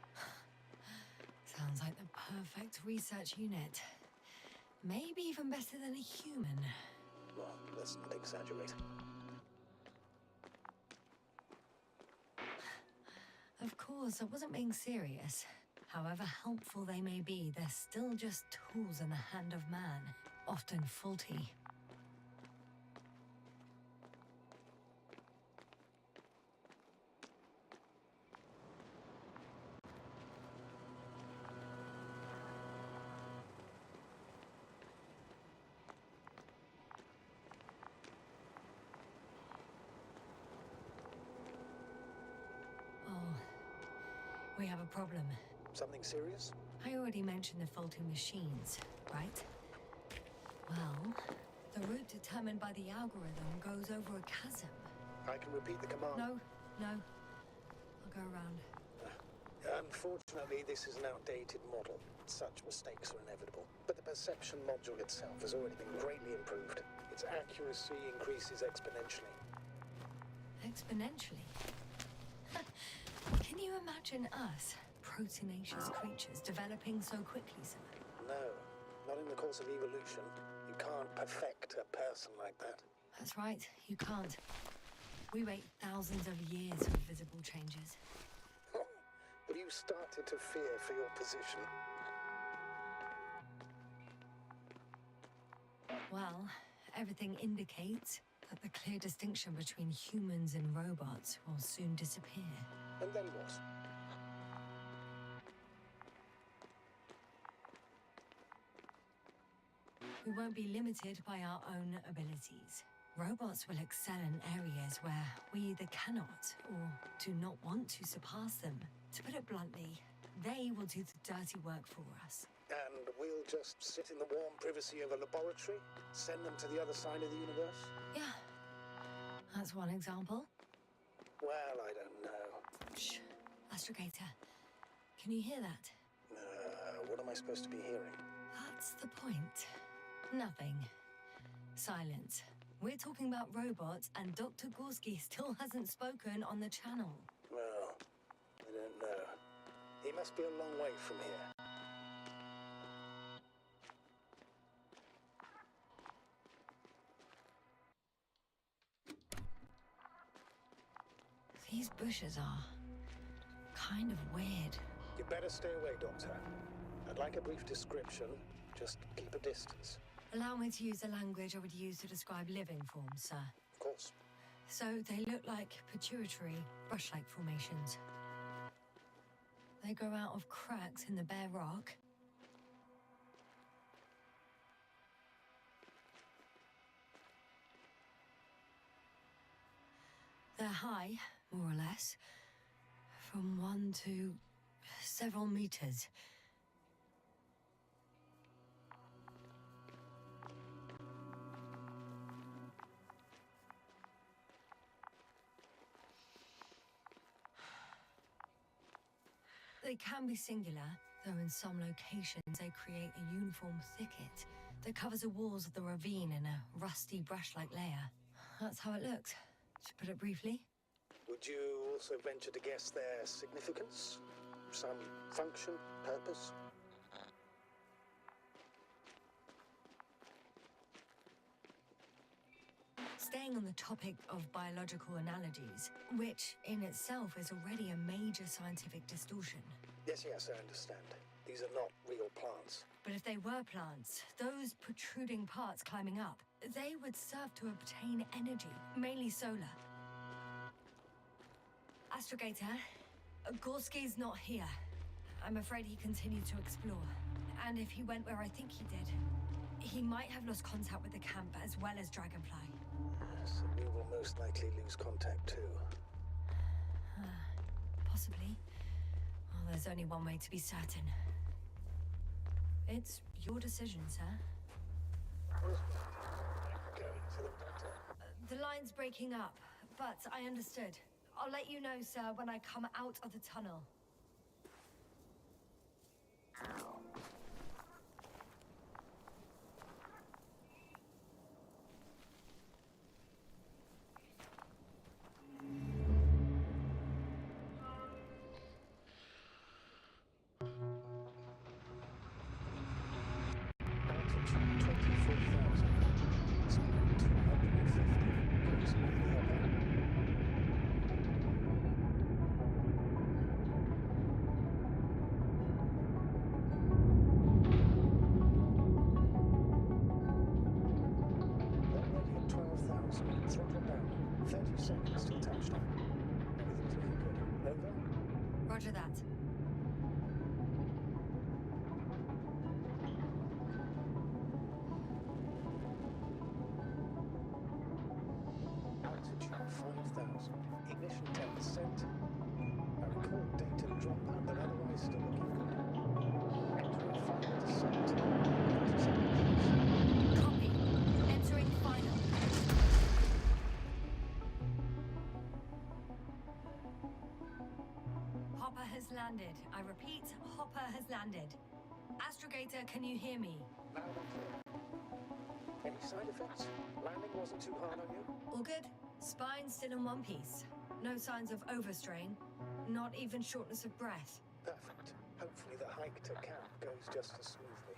S2: Sounds like the perfect research unit. Maybe even better than a human.
S4: Well, let's not exaggerate.
S2: Of course, I wasn't being serious. However helpful they may be, they're still just tools in the hand of man, often faulty. We have a problem.
S4: Something serious?
S2: I already mentioned the faulty machines, right? Well, the route determined by the algorithm goes over a chasm.
S4: I can repeat the command.
S2: No. I'll go around.
S4: Unfortunately, this is an outdated model. Such mistakes are inevitable. But the perception module itself has already been greatly improved. Its accuracy increases exponentially.
S2: Exponentially? Can you imagine us, proteinaceous creatures, developing so quickly, sir?
S4: No, not in the course of evolution. You can't perfect a person like that.
S2: That's right, you can't. We wait thousands of years for visible changes.
S4: Have you started to fear for your position?
S2: Well, everything indicates that the clear distinction between humans and robots will soon disappear.
S4: And then what?
S2: We won't be limited by our own abilities. Robots will excel in areas where we either cannot or do not want to surpass them. To put it bluntly, they will do the dirty work for us.
S4: And we'll just sit in the warm privacy of a laboratory? Send them to the other side of the universe?
S2: Yeah, that's one example.
S4: Well, I don't know.
S2: Shh, Astrogator. Can you hear that?
S4: What am I supposed to be hearing?
S2: That's the point. Nothing. Silence. We're talking about robots, and Dr. Gorski still hasn't spoken on the channel.
S4: Well, I don't know. He must be a long way from here.
S2: These bushes are kind of weird.
S4: You better stay away, Doctor. I'd like a brief description. Just keep a distance.
S2: Allow me to use the language I would use to describe living forms, sir.
S4: Of course.
S2: So they look like pituitary, brush-like formations. They grow out of cracks in the bare rock. They're high, more or less. From 1 to several meters. They can be singular, though in some locations they create a uniform thicket that covers the walls of the ravine in a rusty brush-like layer. That's how it looks, to put it briefly.
S4: Would you also venture to guess their significance? Some function, purpose?
S2: Staying on the topic of biological analogies, which in itself is already a major scientific distortion.
S4: Yes, I understand. These are not real plants.
S2: But if they were plants, those protruding parts climbing up, they would serve to obtain energy, mainly solar. Astrogator, Gorski's not here. I'm afraid he continued to explore. And if he went where I think he did, he might have lost contact with the camp as well as Dragonfly.
S4: So we will most likely lose contact too.
S2: Possibly. Well, there's only one way to be certain. It's your decision, sir.
S4: Going to the doctor.
S2: The line's breaking up, but I understood. I'll let you know, sir, when I come out of the tunnel.
S4: Altitude 24,000. Speed 250. Goes moving up. Already at 12,000. Throttle down. 30 seconds till touchdown. Everything's looking good. Over?
S2: Roger that.
S4: Altitude 5,000. Ignition 10%. I record data dropout, but otherwise still looking good. Entering final descent. 30 seconds.
S2: Copy. Entering final. Hopper has landed. I repeat, Hopper has landed. Astrogator, can you hear me?
S4: Loud and clear. Any side effects? Landing wasn't too hard on you?
S2: All good? Spine still in one piece. No signs of overstrain. Not even shortness of breath.
S4: Perfect. Hopefully the hike to camp goes just as smoothly.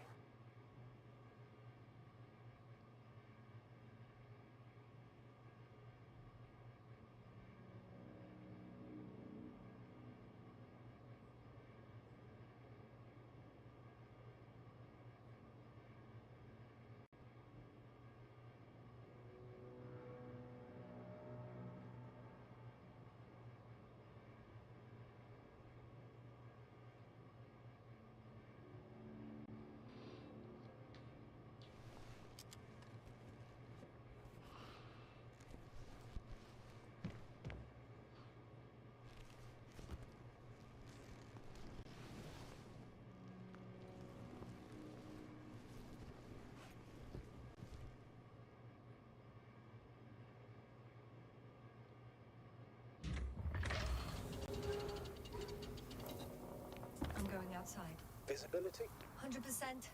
S2: I'm going outside.
S4: Visibility?
S2: 100%.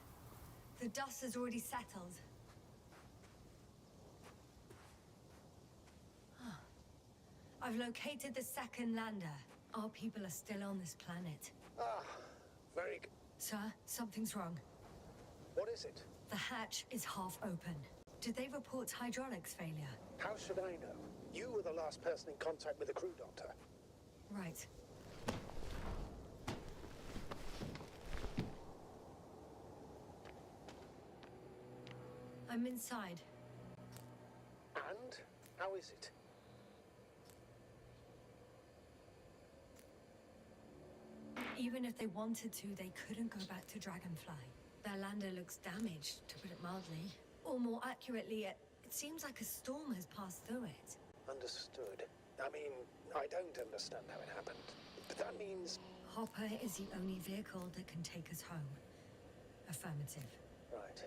S2: The dust has already settled. I've located the second lander. Our people are still on this planet.
S4: Ah, very good.
S2: Sir, something's wrong.
S4: What is it?
S2: The hatch is half open. Did they report hydraulics failure?
S4: How should I know? You were the last person in contact with the crew doctor.
S2: Right. I'm inside.
S4: And? How is it?
S2: Even if they wanted to, they couldn't go back to Dragonfly. Their lander looks damaged, to put it mildly. Or more accurately, it seems like a storm has passed through it.
S4: Understood. I mean, I don't understand how it happened, but that means...
S2: Hopper is the only vehicle that can take us home. Affirmative.
S4: Right.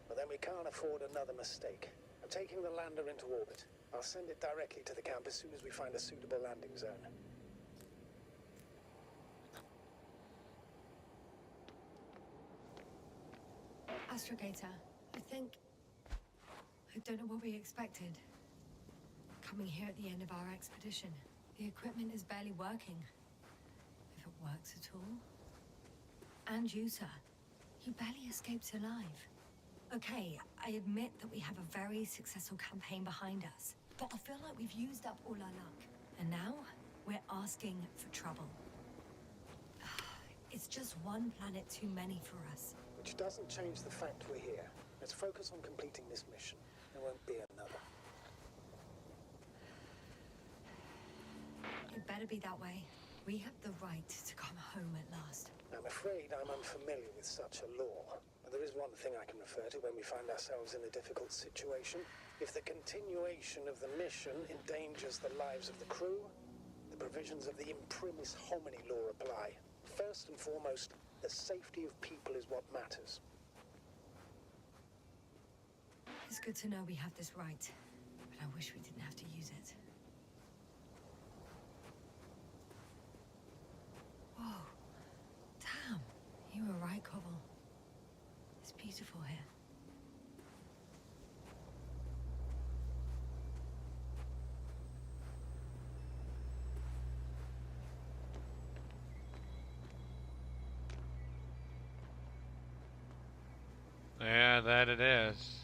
S4: Well, then we can't afford another mistake. I'm taking the lander into orbit. I'll send it directly to the camp as soon as we find a suitable landing zone.
S2: Astrogator, I don't know what we expected. Coming here at the end of our expedition. The equipment is barely working. If it works at all. And you, sir. You barely escaped alive. Okay, I admit that we have a very successful campaign behind us. But I feel like we've used up all our luck. And now, we're asking for trouble. It's just one planet too many for us.
S4: Which doesn't change the fact we're here. Let's focus on completing this mission. There won't be another.
S2: It better be that way. We have the right to come home at last.
S4: I'm afraid I'm unfamiliar with such a law. But there is one thing I can refer to when we find ourselves in a difficult situation. If the continuation of the mission endangers the lives of the crew, the provisions of the imprimis homini law apply. First and foremost, the safety of people is what matters.
S2: It's good to know we have this right, but I wish we didn't have to use it. Whoa. Damn. You were right, Cobble. It's beautiful here.
S1: Yeah, that it is.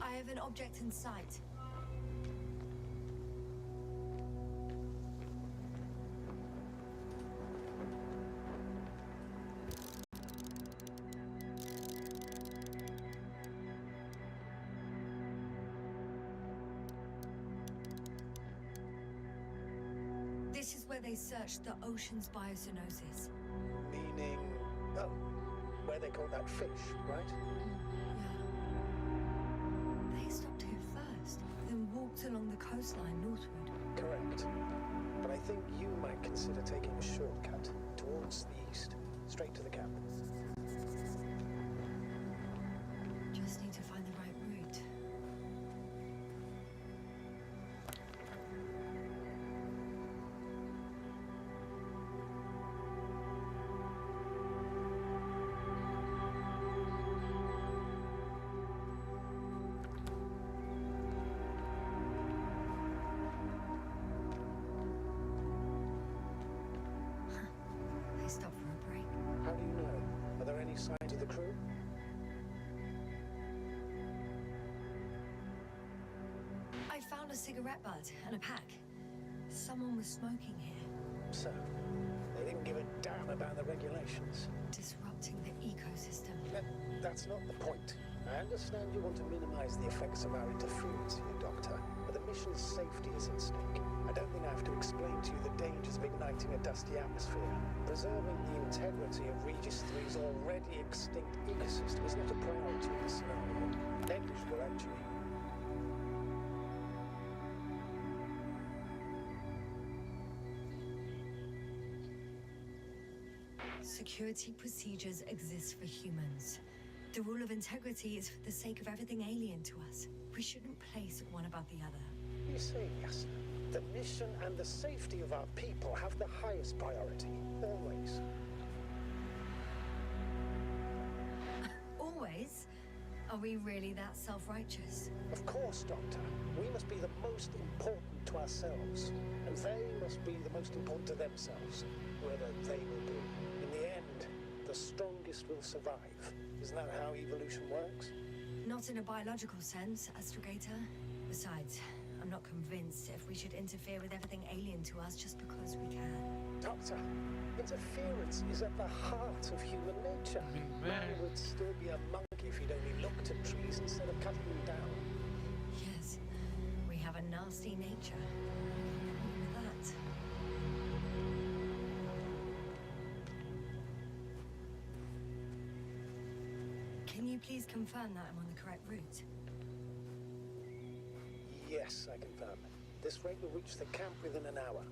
S2: I have an object in sight. This is where they searched the ocean's biocenosis.
S4: Meaning, oh, where they caught that fish, right?
S2: Yeah. They stopped here first, then walked along the coastline northward.
S4: Correct. But I think you might consider taking a shortcut towards the east, straight to the camp.
S2: Just need to find the right route. They stopped for a break.
S4: How do you know? Are there any signs of the crew?
S2: I found a cigarette butt and a pack. Someone was smoking here,
S4: So, they didn't give a damn about the regulations.
S2: disrupting the ecosystem.
S4: That's not the point. I understand you want to minimize the effects of our interference here, Doctor, but the mission's safety is at stake. I don't think I have to explain to you the dangers of igniting a dusty atmosphere. Preserving the integrity of Regis 3's already extinct ecosystem is not a priority in this scenario. Negligible, actually.
S2: Security procedures exist for humans. The rule of integrity is for the sake of everything alien to us. We shouldn't place one above the other.
S4: You say yes. The mission and the safety of our people have the highest priority, always.
S2: Always? Are we really that self-righteous?
S4: Of course, Doctor. We must be the most important to ourselves, and they must be the most important to themselves, whoever they will be. In the end, the strongest will survive. Isn't that how evolution works?
S2: Not in a biological sense, Astrogator. Besides, I'm not convinced if we should interfere with everything alien to us just because we can.
S4: Doctor, interference is at the heart of human nature. Man would still be a monk if he'd only looked at trees instead of cutting them down.
S2: Yes, we have a nasty nature. I can agree with that. Can you please confirm that I'm on the correct route?
S4: Yes, I confirm. This rate will reach the camp within an hour.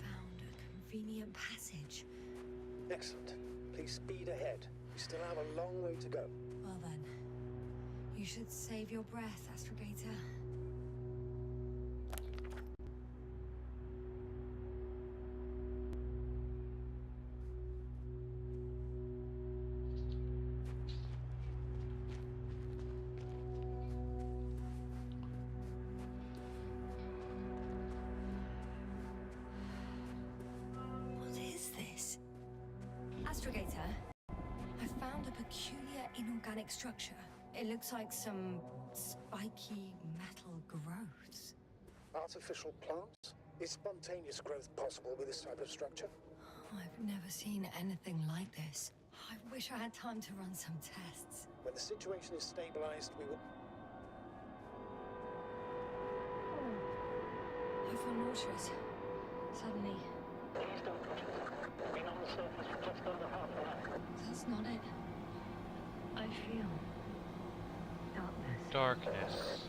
S2: Found a convenient passage.
S4: Excellent. Please speed ahead. We still have a long way to go.
S2: Well then, you should save your breath, Astrogator. What is this? Astrogator, I found a peculiar inorganic structure. It looks like some spiky metal growths.
S4: Artificial plants? Is spontaneous growth possible with this type of structure?
S2: I've never seen anything like this. I wish I had time to run some tests.
S4: When the situation is stabilized, we will...
S2: I feel nauseous. Suddenly.
S8: Please don't push it. Been on the surface for just under half an hour.
S2: That's not it. I feel darkness.
S1: Darkness.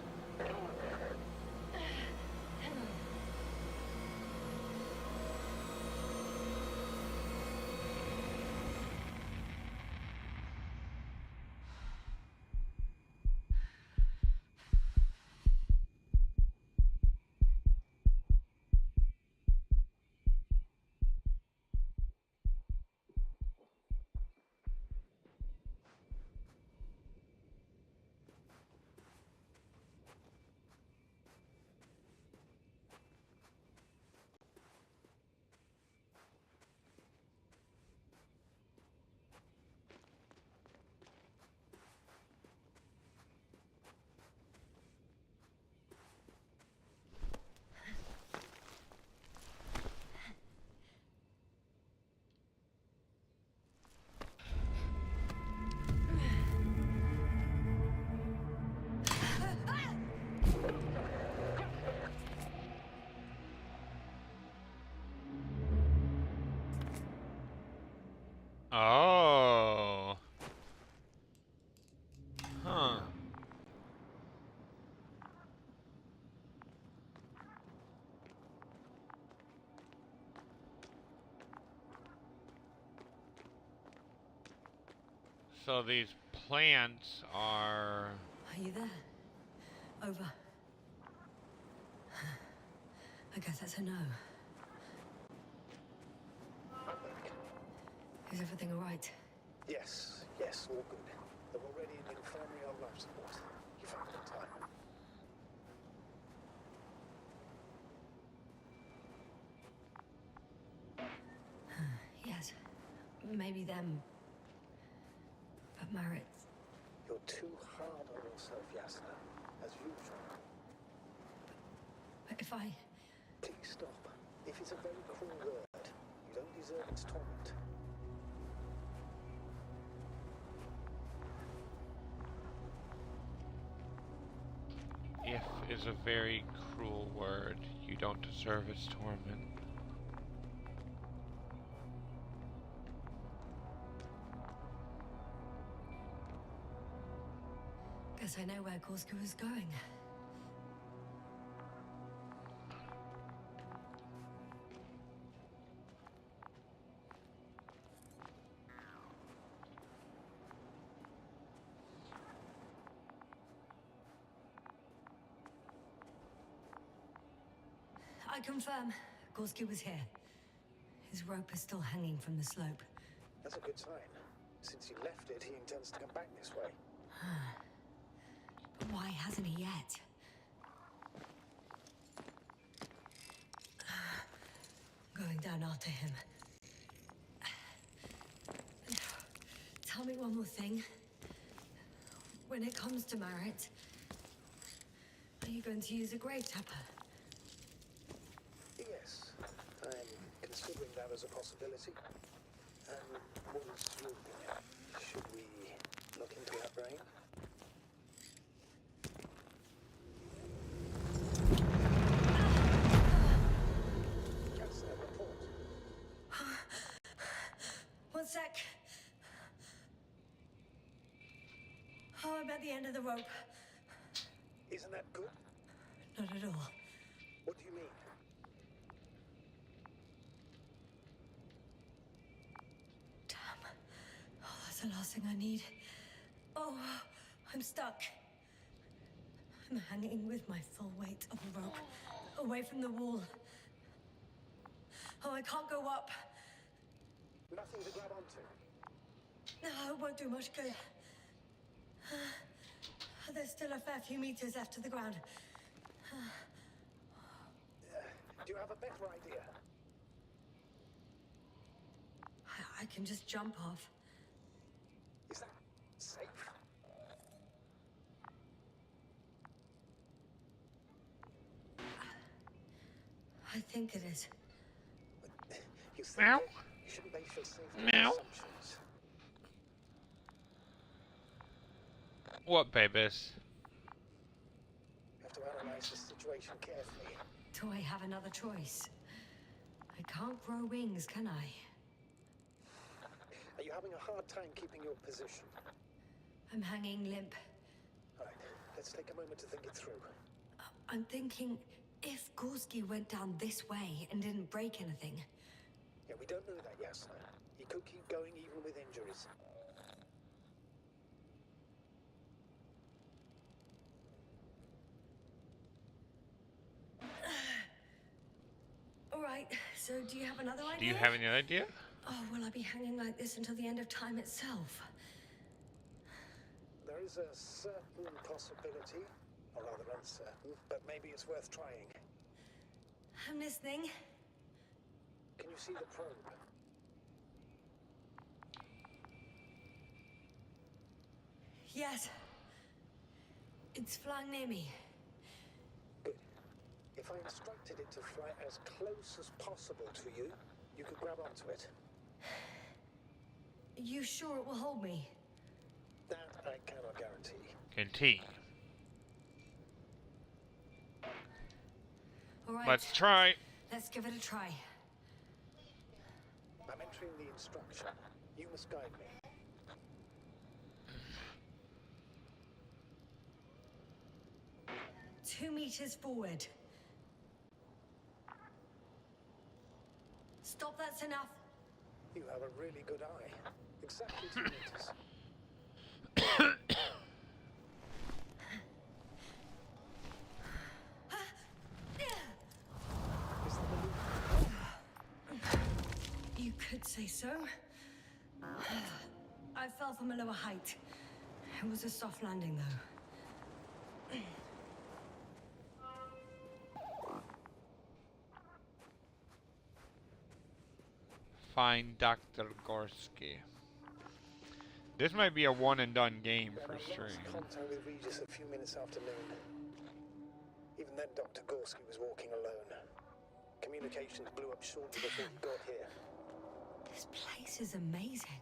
S1: Oh. Huh. So these plants are...
S2: Are you there? Over. I guess that's a no.
S4: I'm back.
S2: Is everything all right?
S4: Yes, all good. They're already in the infirmary on life support. You found it in time.
S2: Yes. Maybe them. But Marit...
S4: You're too hard on yourself, Yasna, as usual.
S2: But if I...
S4: Please stop. If it's a very cruel word, you don't deserve its torment.
S1: If is a very cruel word. You don't deserve its torment.
S2: Guess I know where Gorska was going. I confirm, Gorski was here. His rope is still hanging from the slope.
S4: That's a good sign. Since he left it, he intends to come back this way.
S2: But why hasn't he yet? Going down after him. Tell me one more thing. When it comes to Marit, are you going to use a grave tapper?
S4: Yes, I'm considering that as a possibility. What is your opinion? Should we look into that brain? Yes, a report.
S2: One sec. Oh, I'm at the end of the rope.
S4: Isn't that good?
S2: Not at all.
S4: What do you mean?
S2: Damn. Oh, that's the last thing I need. Oh, I'm stuck. I'm hanging with my full weight of the rope, away from the wall. Oh, I can't go up.
S4: Nothing to grab onto.
S2: No, it won't do much good. There's still a fair few meters left to the ground.
S4: Do you have a better idea?
S2: I can just jump off.
S4: Is that safe?
S2: I think it is.
S4: You think
S1: Meow.
S4: you shouldn't base your safety
S1: Meow.
S4: on assumptions.
S1: What, babies?
S4: You have to analyze the situation carefully.
S2: Do I have another choice? I can't grow wings, can I?
S4: Are you having a hard time keeping your position?
S2: I'm hanging limp.
S4: All right, let's take a moment to think it through.
S2: I'm thinking, if Gorski went down this way and didn't break anything,
S4: Yeah, we don't know that, Yasna. He could keep going even with injuries.
S2: all right, so do you have another idea?
S1: Do you have any idea?
S2: Oh, will I be hanging like this until the end of time itself?
S4: There is a certain possibility, or rather uncertain, but maybe it's worth trying.
S2: I'm listening.
S4: Can you see the probe?
S2: Yes. It's flying near me.
S4: Good. If I instructed it to fly as close as possible to you, you could grab onto it.
S2: You sure it will hold me?
S4: That I cannot guarantee.
S1: Guarantee.
S2: All right.
S1: Let's try.
S2: Let's give it a try.
S4: I'm entering the instruction. You must guide me.
S2: Two meters forward. Stop, that's enough.
S4: You have a really good eye. Exactly 2 meters. Is the balloon?
S2: You could say so. I fell from a lower height. It was a soft landing, though.
S1: Find Dr. Gorski. This might be a one and done game for
S4: I
S1: sure.
S4: lost contact with Regis a few minutes after noon. Even then, Dr. Gorski was walking alone. Communications blew up shortly before he got here.
S2: This place is amazing.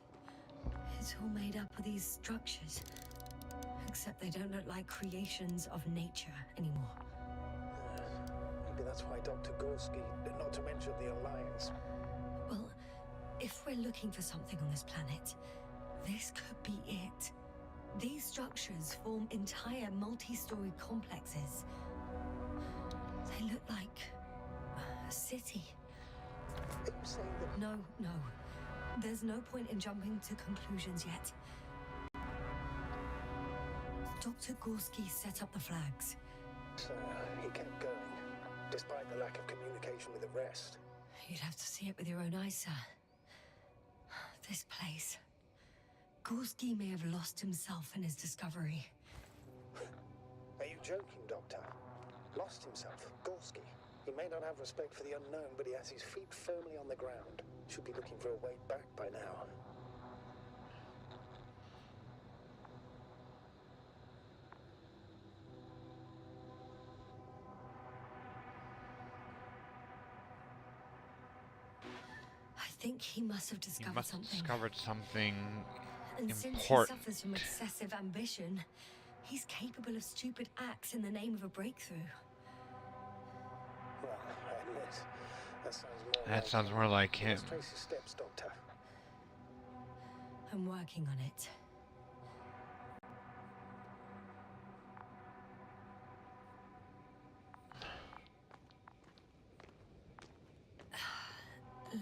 S2: It's all made up of these structures. Except they don't look like creations of nature anymore.
S4: Maybe that's why Dr. Gorski, not to mention the Alliance.
S2: Well, if we're looking for something on this planet, this could be it. These structures form entire multi-story complexes. They look like a city.
S4: Are you saying that
S2: No. There's no point in jumping to conclusions yet. Dr. Gorski set up the flags.
S4: he kept going, despite the lack of communication with the rest?
S2: You'd have to see it with your own eyes, sir. This place. Gorski may have lost himself in his discovery.
S4: Are you joking, Doctor? Lost himself? Gorski? He may not have respect for the unknown, but he has his feet firmly on the ground. Should be looking for a way back by now.
S2: I think he must have
S1: He
S2: discovered
S1: must have
S2: something.
S1: discovered something
S2: And since he
S1: important.
S2: suffers from excessive ambition, he's capable of stupid acts in the name of a breakthrough.
S4: Well, I admit, that sounds more
S1: That
S4: like
S1: sounds more like him.
S4: Let's trace his steps, Doctor.
S2: I'm working on it.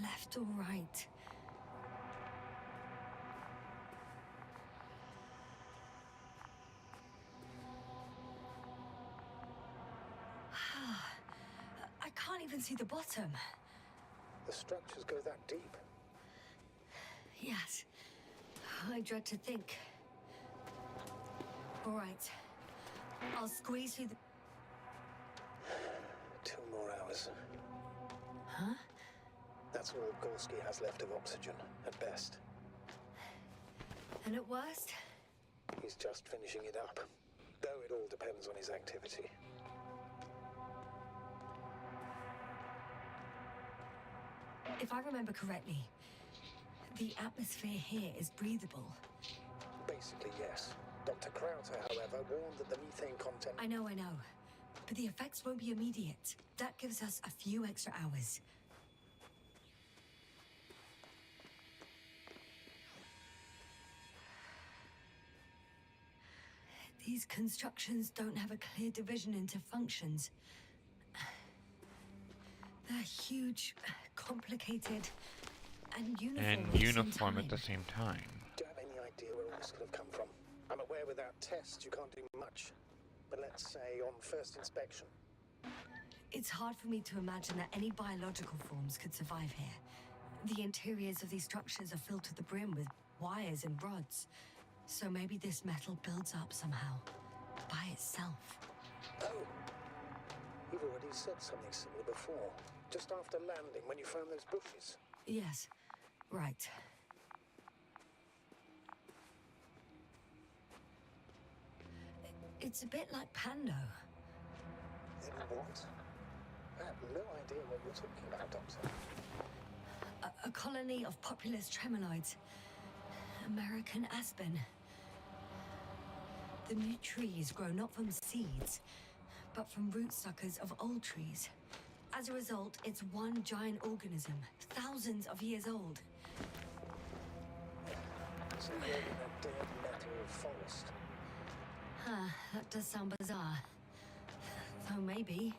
S2: Left or right? I can't even see the bottom.
S4: The structures go that deep.
S2: Yes. I dread to think. All right. I'll squeeze through the...
S4: 2 more hours.
S2: Huh?
S4: That's all Gorski has left of oxygen, at best.
S2: And at worst?
S4: He's just finishing it up. Though it all depends on his activity.
S2: If I remember correctly, the atmosphere here is breathable.
S4: Basically, yes. Dr. Krauter, however, warned that the methane content...
S2: I know. But the effects won't be immediate. That gives us a few extra hours. These constructions don't have a clear division into functions. They're huge, complicated, and uniform
S1: At the same time.
S4: Do you have any idea where all this could have come from? I'm aware without tests you can't do much. But let's say on first inspection.
S2: It's hard for me to imagine that any biological forms could survive here. The interiors of these structures are filled to the brim with wires and rods. So maybe this metal builds up somehow, by itself.
S4: Oh! You've already said something similar before. Just after landing, when you found those bushes.
S2: Yes, right. It's a bit like Pando.
S4: Then what? I have no idea what you're talking about, Doctor.
S2: A colony of populous tremoloids. American aspen. The new trees grow not from seeds, but from root suckers of old trees. As a result, it's one giant organism, thousands of years old.
S4: So you're in a dead metal forest.
S2: Huh, that does sound bizarre. Though maybe.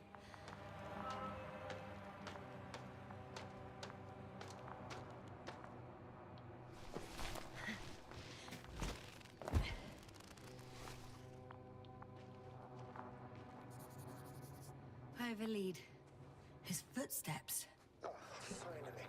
S2: I have a lead. His footsteps.
S4: Oh, finally.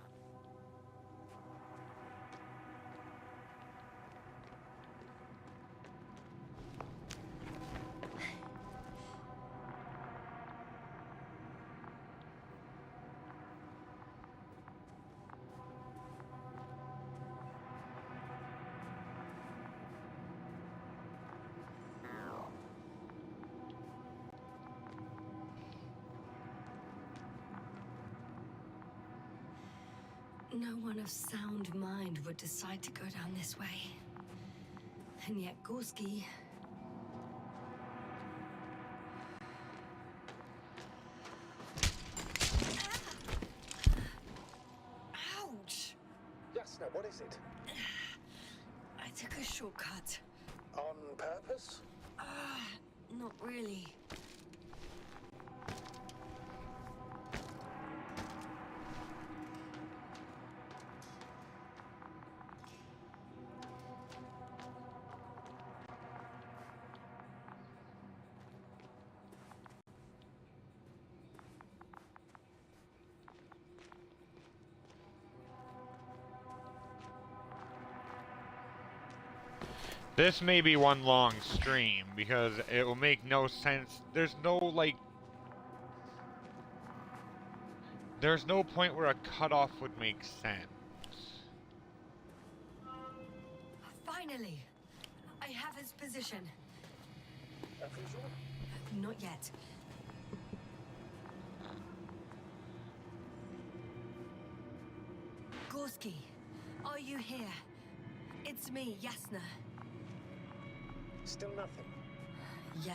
S2: No one of sound mind would decide to go down this way. And yet Gorski... Ouch!
S4: Jasna, what is it?
S2: I took a shortcut.
S4: On purpose?
S2: Not really.
S1: This may be one long stream, because it will make no sense. There's no, like... There's no point where a cutoff would make sense.
S2: Finally! I have his position. Not yet. Gorski, are you here? It's me, Yasna.
S4: Still nothing.
S2: Yeah.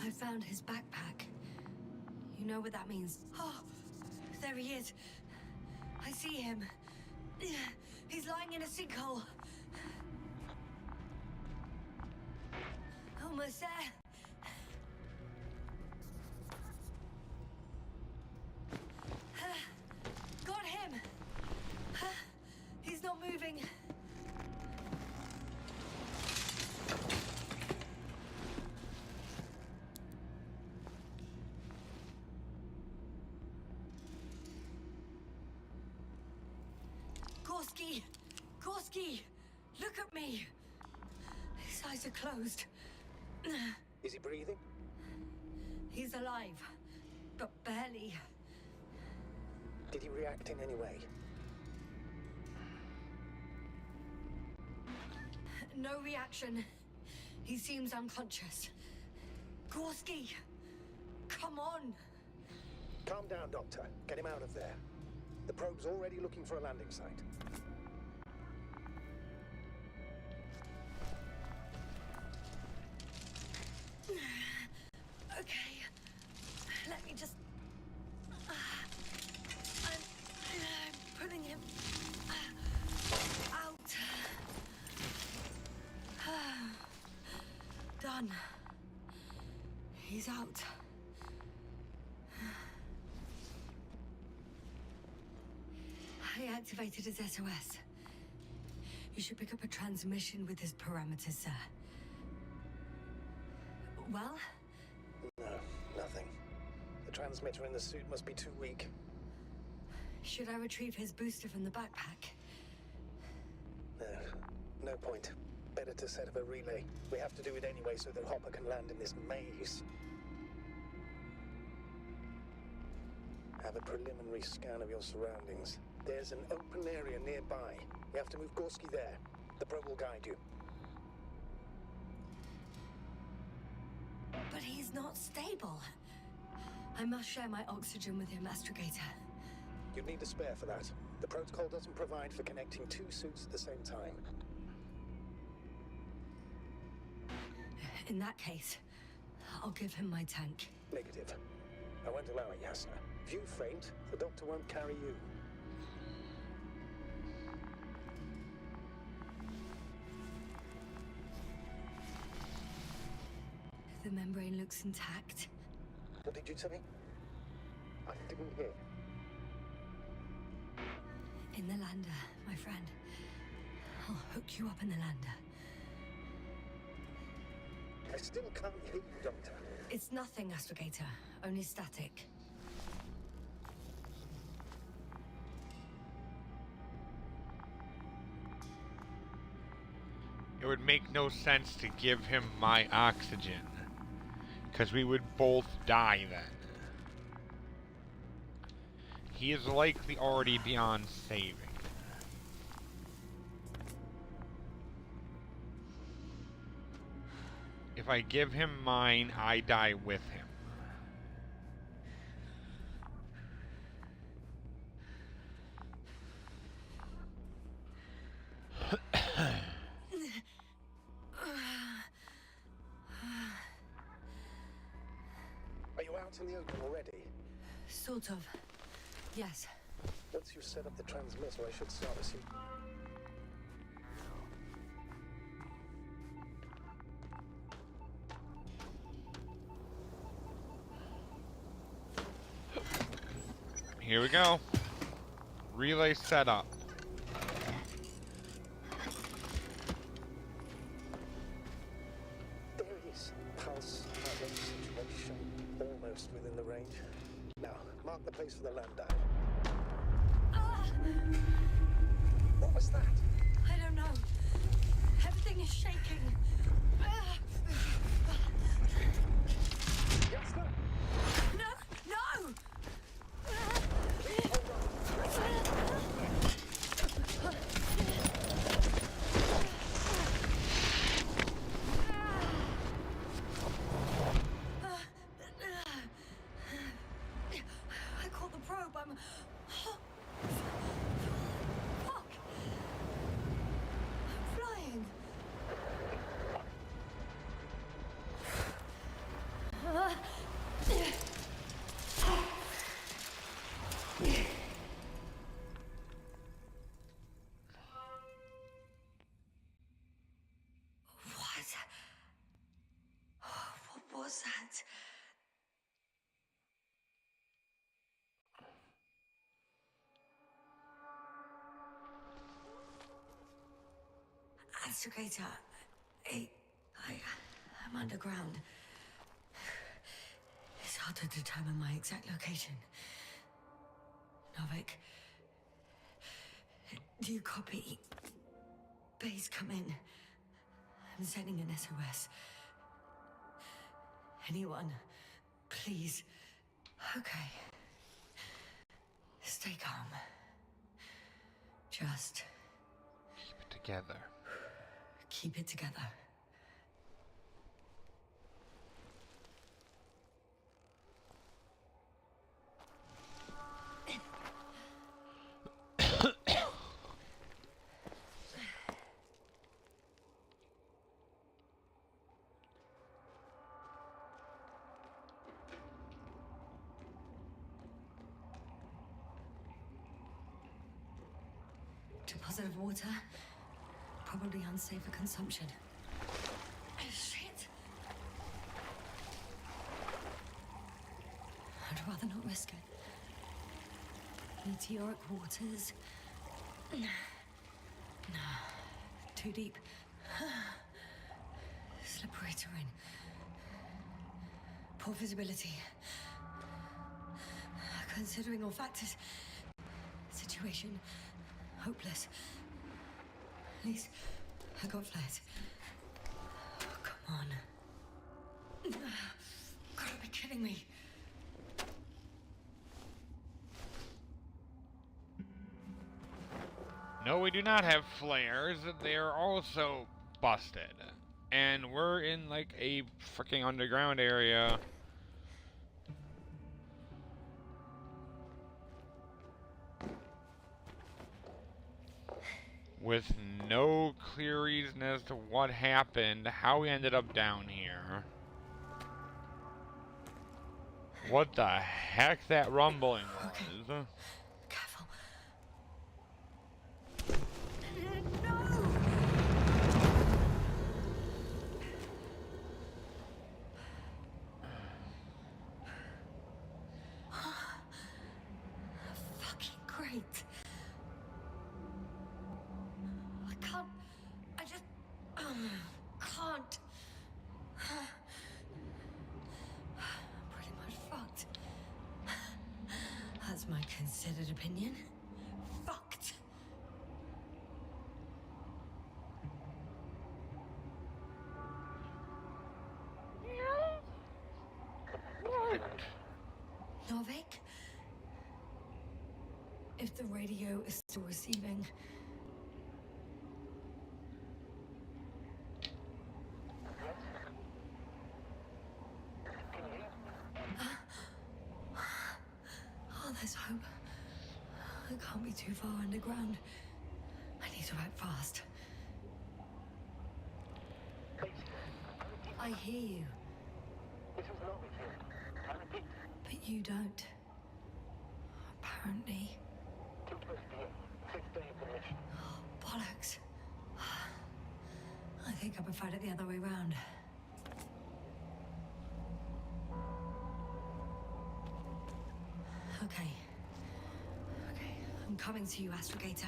S2: I found his backpack. You know what that means? Oh, there he is. I see him. He's lying in a sinkhole. Almost there. Got him. He's not moving. Gorski! Gorski! Look at me! His eyes are closed.
S4: Is he breathing?
S2: He's alive, but barely.
S4: Did he react in any way?
S2: No reaction. He seems unconscious. Gorski! Come on!
S4: Calm down, Doctor. Get him out of there. The probe's already looking for a landing site.
S2: Okay. Let me just... I'm pulling him out. Done. He's out. I activated his SOS. You should pick up a transmission with his parameters, sir. Well?
S4: No, nothing. The transmitter in the suit must be too weak.
S2: Should I retrieve his booster from the backpack?
S4: No point. Better to set up a relay. We have to do it anyway so that Hopper can land in this maze. Have a preliminary scan of your surroundings. There's an open area nearby. You have to move Gorski there. The probe will guide you.
S2: But he's not stable. I must share my oxygen with him, Astrogator.
S4: You'd need a spare for that. The protocol doesn't provide for connecting two suits at the same time.
S2: In that case, I'll give him my tank.
S4: Negative. I won't allow it, Yasna. If you faint, the doctor won't carry you.
S2: The membrane looks intact.
S4: What did you say? I didn't hear.
S2: In the lander, my friend. I'll hook you up in the lander.
S4: I still can't hear you, Doctor.
S2: It's nothing, Astrogator. Only static.
S1: It would make no sense to give him my oxygen, because we would both die then. He is likely already beyond saving. If I give him mine, I die with him.
S4: Are you out in the open already?
S2: Sort of. Yes.
S4: Once you set up the transmitter, I should start this.
S1: Here we go. Relay setup.
S4: There it is. Pulse, heart situation, almost within the range. Now, mark the place for the land dive.
S2: Ah!
S4: What was that?
S2: that. Astrogator, I'm underground. It's hard to determine my exact location. Novik, do you copy? Base, come in. I'm sending an SOS. Anyone, please. Okay. Stay calm. Just
S1: keep it together.
S2: Keep it together. Deposit of water. Probably unsafe for consumption. Shit! I'd rather not risk it. Meteoric waters. No. Too deep. Slippery terrain. Poor visibility. Considering all factors. Situation hopeless. At least I got flares. Oh, come on. Gotta be kidding me.
S1: No, we do not have flares. They're also busted. And we're in like a freaking underground area. With no clear reason as to what happened, how we ended up down here. What the heck that rumbling was.
S2: Okay. Careful. Fucking great. I just can't. Pretty much fucked. That's my considered opinion. Fucked. Novik? If the radio is still receiving... Oh, there's hope. I can't be too far underground. I need to act fast. I hear you. But you don't. Apparently. Oh, bollocks. I think I preferred it the other way round. Okay. I'm coming to you, Astrogator.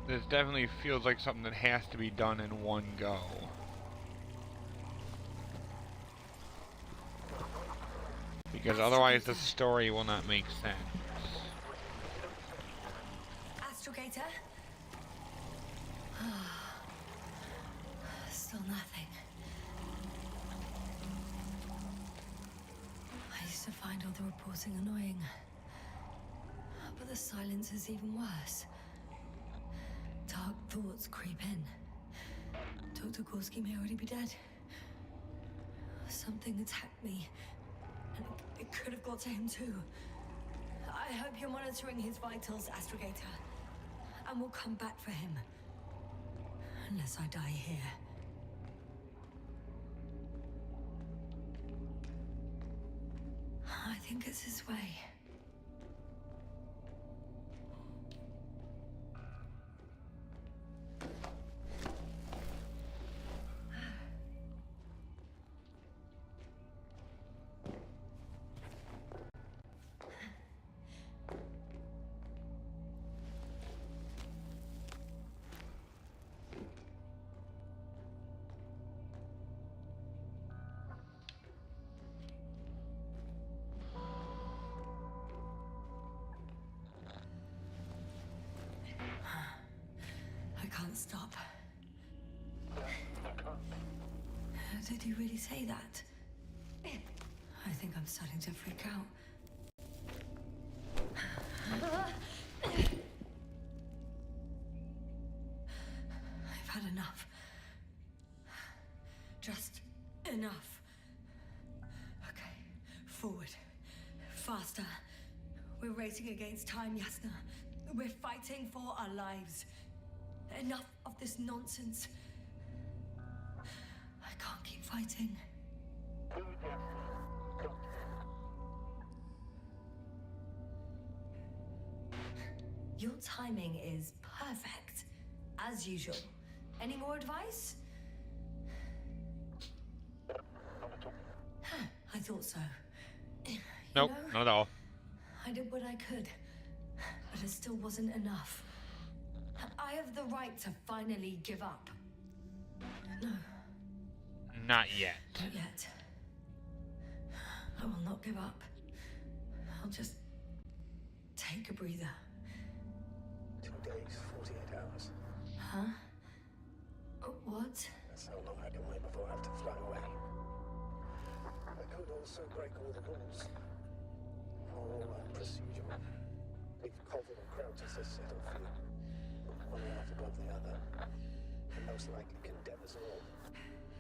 S1: This definitely feels like something that has to be done in one go. Because otherwise the story will not make sense.
S2: Astrogator? Still nothing. I used to find all the reporting annoying. But the silence is even worse. Dark thoughts creep in. Dr. Gorski may already be dead. Something attacked me, and it could have got to him too. I hope you're monitoring his vitals, Astrogator, and we'll come back for him. Unless I die here. I think it's his way. I can't stop. Did you really say that? I think I'm starting to freak out. I've had enough. Just enough. Okay, forward. Faster. We're racing against time, Yasna. We're fighting for our lives. Enough of this nonsense. I can't keep fighting. Your timing is perfect, as usual. Any more advice? I thought so.
S1: Nope, not at all.
S2: I did what I could, but it still wasn't enough. I have the right to finally give up. No.
S1: Not yet.
S2: Not yet. I will not give up. I'll just take a breather.
S4: 2 days, 48 hours.
S2: Huh? What?
S4: That's how long I can wait before I have to fly away. I could also break all the rules. All procedural. Leave Koval and Krautis to settle for you. One life above the other. And most likely condemn us all.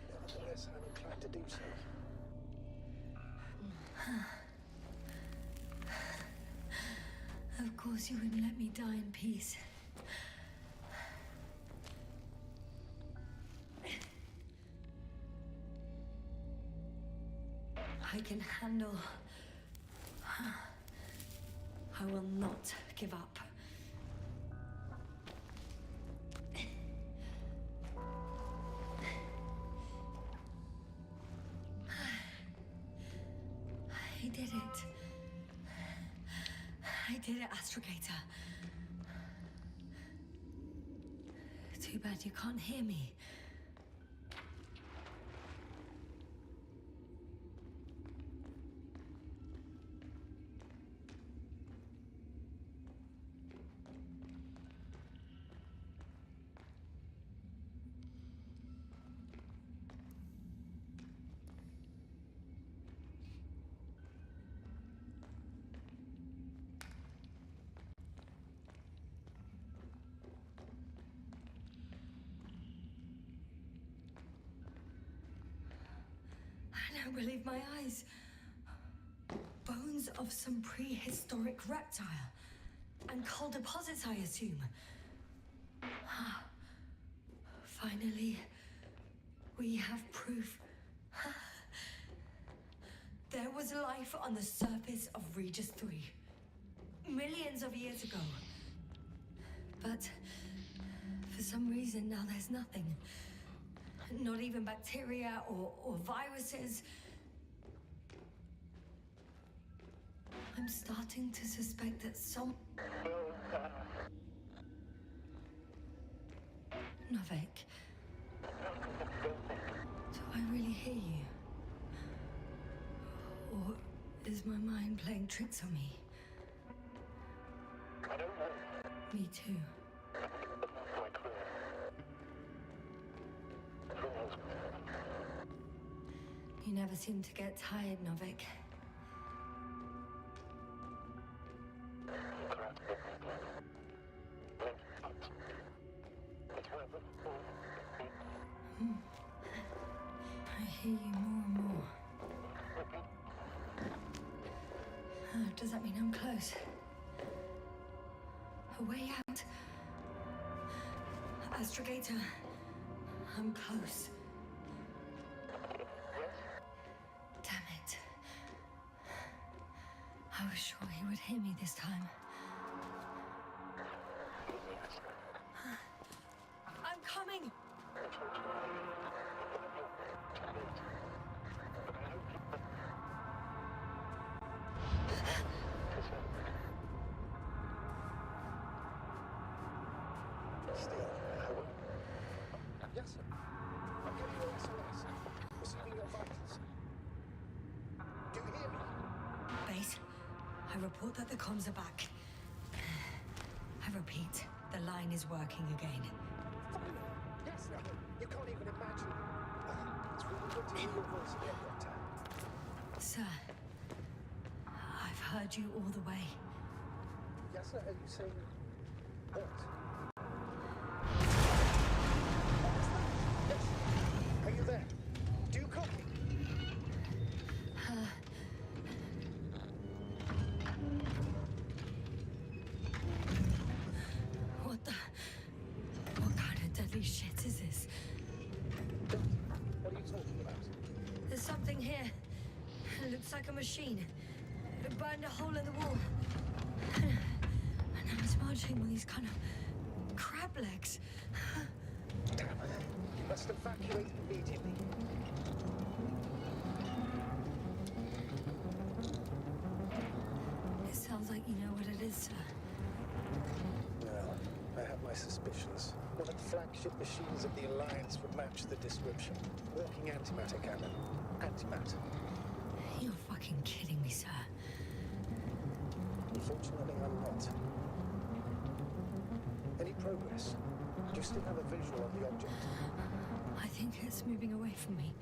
S4: Nevertheless, I'm inclined to do so.
S2: Of course you wouldn't let me die in peace. I can handle. I will not give up. I did it. I did it, Astrogator. Too bad you can't hear me. I don't believe my eyes. Bones of some prehistoric reptile. And coal deposits, I assume. Finally, we have proof. There was life on the surface of Regis 3. Millions of years ago. But for some reason now there's nothing. Not even bacteria or viruses. I'm starting to suspect that Novik. Do I really hear you? Or is my mind playing tricks on me?
S9: I don't know.
S2: Me too. You never seem to get tired, Novik. Does that mean I'm close? A way out? Astrogator, I'm close. Damn it. I was sure he would hear me this time. I'm coming!
S10: Still, I will. Yes, sir. I'm getting your SOS. Receiving your vitals. Do you hear me?
S2: Base, I report that the comms are back. I repeat, the line is working again.
S10: Finally. Yes, sir. You can't even imagine. It's really good to hear your voice again, Doctor.
S2: Sir, I've heard you all the way.
S10: Yes, sir. Are you saying what? Yes. Are you there? Do you copy?
S2: What kind of deadly shit is this?
S10: Doctor, what are you talking about?
S2: There's something here. It looks like a machine. It burned a hole in the wall. And now it's marching with these kind of crab legs.
S10: Damn. You must evacuate immediately.
S2: It sounds like you know what it is, sir.
S10: Well, I have my suspicions. One of the flagship machines of the Alliance would match the description. Walking antimatter cannon. Antimatter.
S2: You're fucking kidding me, sir.
S10: Unfortunately, I'm not. Any progress? Do you still have a visual on the object?
S2: I think it's moving away from me.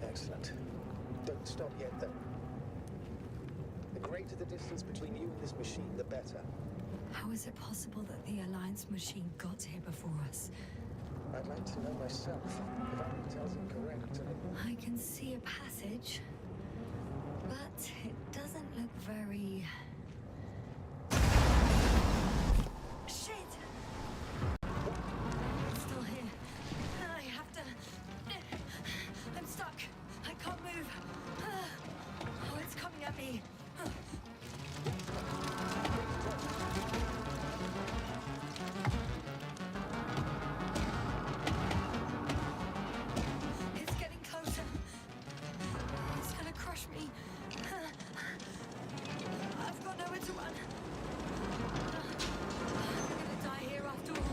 S10: Excellent. Don't stop yet, though. The greater the distance between you and this machine, the better.
S2: How is it possible that the Alliance machine got here before us?
S10: I'd like to know myself. If our intel's incorrect,
S2: I can see a passage, but it doesn't look very... Shit! It's still here. I have to... I'm stuck. I can't move. Oh, it's coming at me. It's getting closer. It's gonna crush me. I've got nowhere to run. I'm gonna die here after all.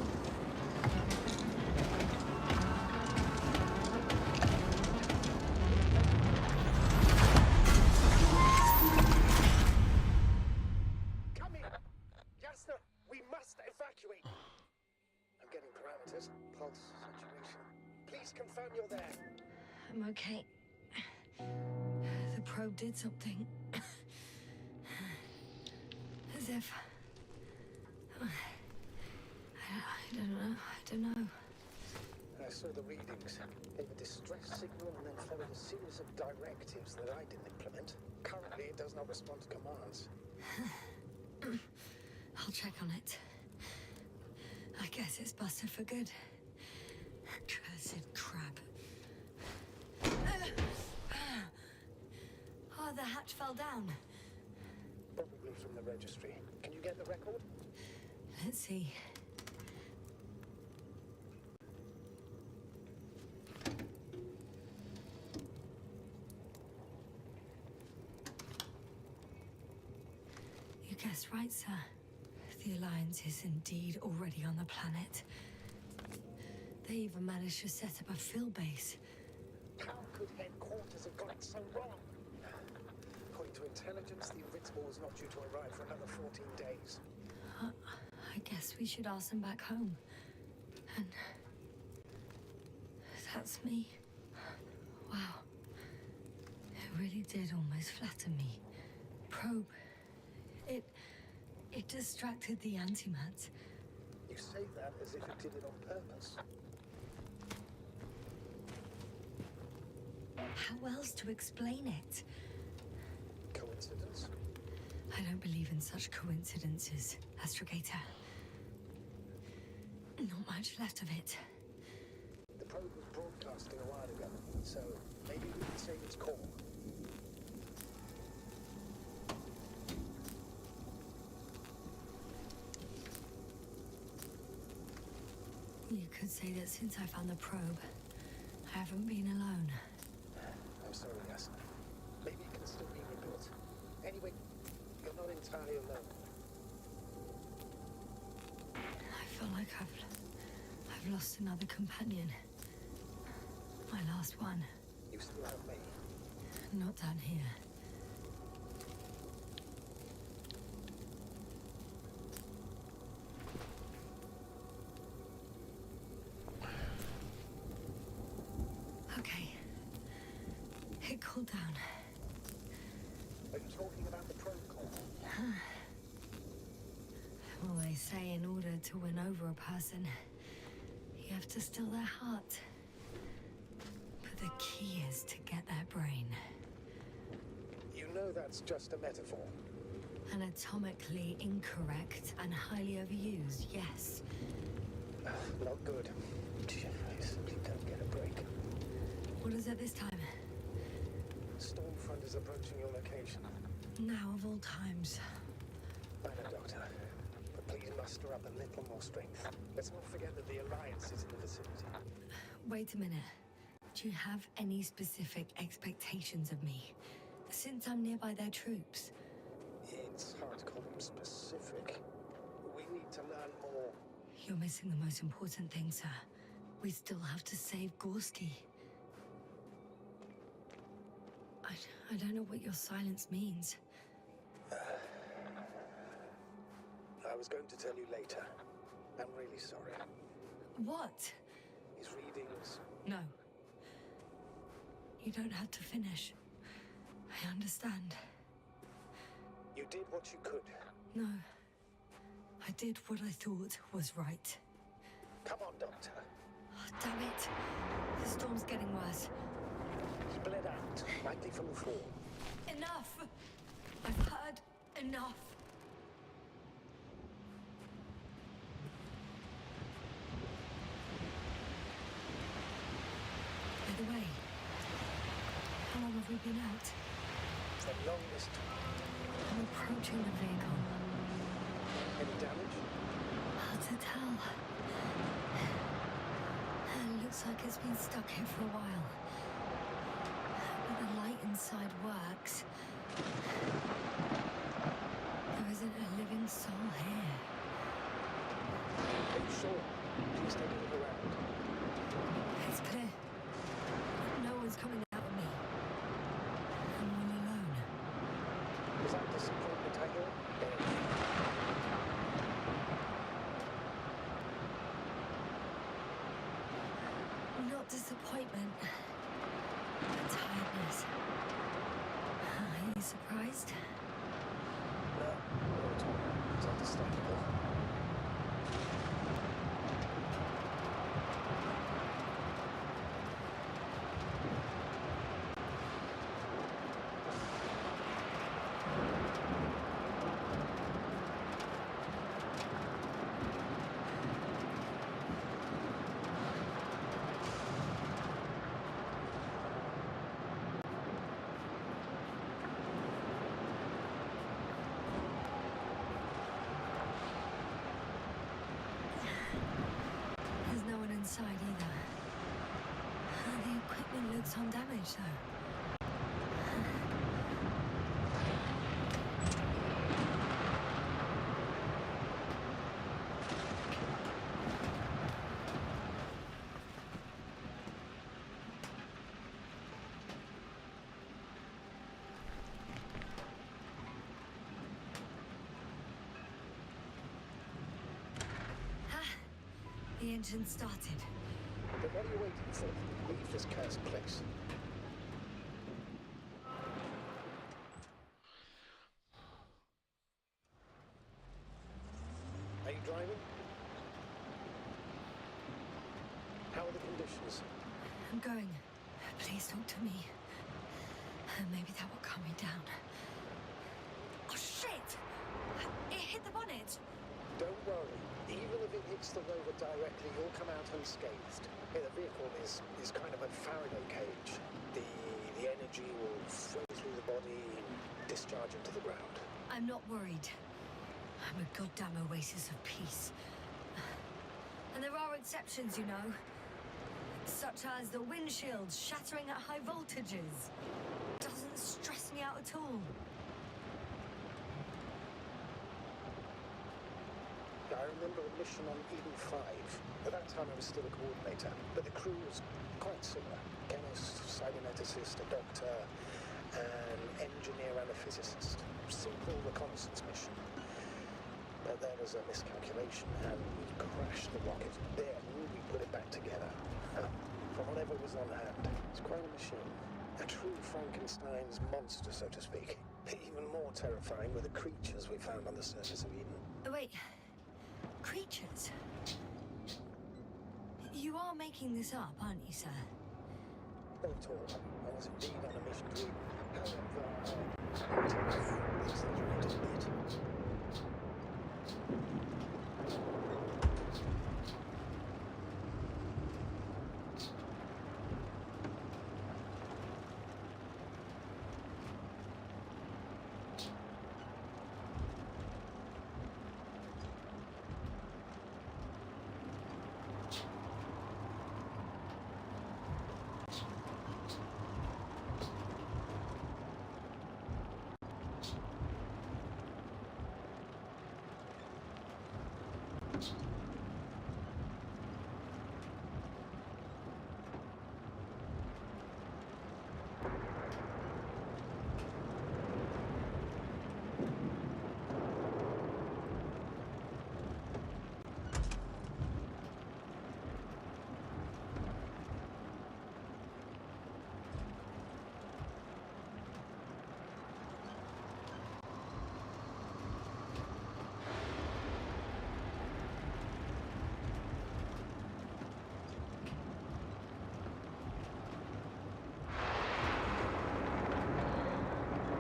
S10: come here! Jasna, we must evacuate! I'm getting parameters, pulse, saturation. Please confirm you're there.
S2: I'm okay. The probe did something. As if... I don't know.
S10: I saw the readings. Gave a distress signal and then followed a series of directives that I didn't implement. Currently, it does not respond to commands.
S2: I'll check on it. I guess it's busted for good. Cursed crab. Oh, the hatch fell down.
S10: Probably from the registry. Can you get the record?
S2: Let's see. You guessed right, sir. The Alliance is indeed already on the planet. They even managed to set up a field base.
S10: How could headquarters have got it so wrong? According to intelligence, the Invincible was not due to arrive for another 14 days.
S2: I guess we should ask them back home. And... that's me. Wow. It really did almost flatten me. Probe. It distracted the antimat.
S10: You say that as if it did it on purpose.
S2: How else to explain it?
S10: Coincidence. coincidence?
S2: I don't believe in such coincidences, Astrogator. Not much left of it.
S10: The probe was broadcasting a while ago, so maybe we can save its call.
S2: You could say that since I found the probe, I haven't been alone.
S10: I'm sorry, yes. Maybe it can still be rebuilt. Anyway, you're not entirely alone.
S2: I feel like I've lost another companion. My last one.
S10: You still have me.
S2: Not down here. Okay. It cooled down.
S10: Are you talking about the probe call?
S2: Well, they say in order to win over a person, you have to steal their heart. But the key is to get their brain.
S10: You know that's just a metaphor.
S2: Anatomically incorrect and highly overused, yes.
S10: Not good. I simply don't get a break.
S2: What is it this time?
S10: Stormfront is approaching your location.
S2: Now of all times.
S10: I know, Doctor. But please muster up a little more strength. Let's not forget that the Alliance is in the vicinity.
S2: Wait a minute. Do you have any specific expectations of me? Since I'm nearby their troops.
S10: It's hard to call them specific. We need to learn more.
S2: You're missing the most important thing, sir. We still have to save Gorski. I don't know what your silence means.
S10: I was going to tell you later. I'm really sorry.
S2: What?
S10: His readings.
S2: No. You don't have to finish. I understand.
S10: You did what you could.
S2: No. I did what I thought was right.
S10: Come on, Doctor.
S2: Oh, damn it. The storm's getting worse.
S10: He bled out, likely from the fall.
S2: Enough! I've heard enough. By the way, how long have we been out?
S10: The longest.
S2: I'm approaching the vehicle.
S10: Any damage?
S2: Hard to tell. It looks like it's been stuck here for a while. But the light inside works. There isn't a living soul here.
S10: Are you sure? Please take a look around.
S2: It's clear. No one's coming out of me. I'm all alone.
S10: Was that disappointment I hear?
S2: Not disappointment, but tiredness. Are you surprised?
S10: No, not at all. It's understandable.
S2: There's no one inside either. The equipment looks undamaged, though. The engine started.
S10: Then what are you waiting for? Leave this cursed place. Are you driving? How are the conditions?
S2: I'm going. Please talk to me. Maybe that will calm me down. Oh, shit! It hit the bonnet.
S10: Don't worry. Even if it hits the rover directly, you'll come out unscathed. Yeah, the vehicle is kind of a Faraday cage. The energy will flow through the body and discharge into the ground.
S2: I'm not worried. I'm a goddamn oasis of peace. And there are exceptions, you know. Such as the windshield shattering at high voltages. Doesn't stress me out at all.
S10: I remember a mission on Eden 5. At that time I was still a coordinator, but the crew was quite similar. Chemist, cyberneticist, a doctor, an engineer and a physicist. Simple reconnaissance mission. But there was a miscalculation and we crashed the rocket. Then we put it back together. From whatever was on hand. It's quite a machine. A true Frankenstein's monster, so to speak. Even more terrifying were the creatures we found on the surface of Eden.
S2: Oh, wait. Creatures? You are making this up, aren't you, sir?
S10: Not at all. I was indeed on a mission to Eden. However, exaggerated a bit.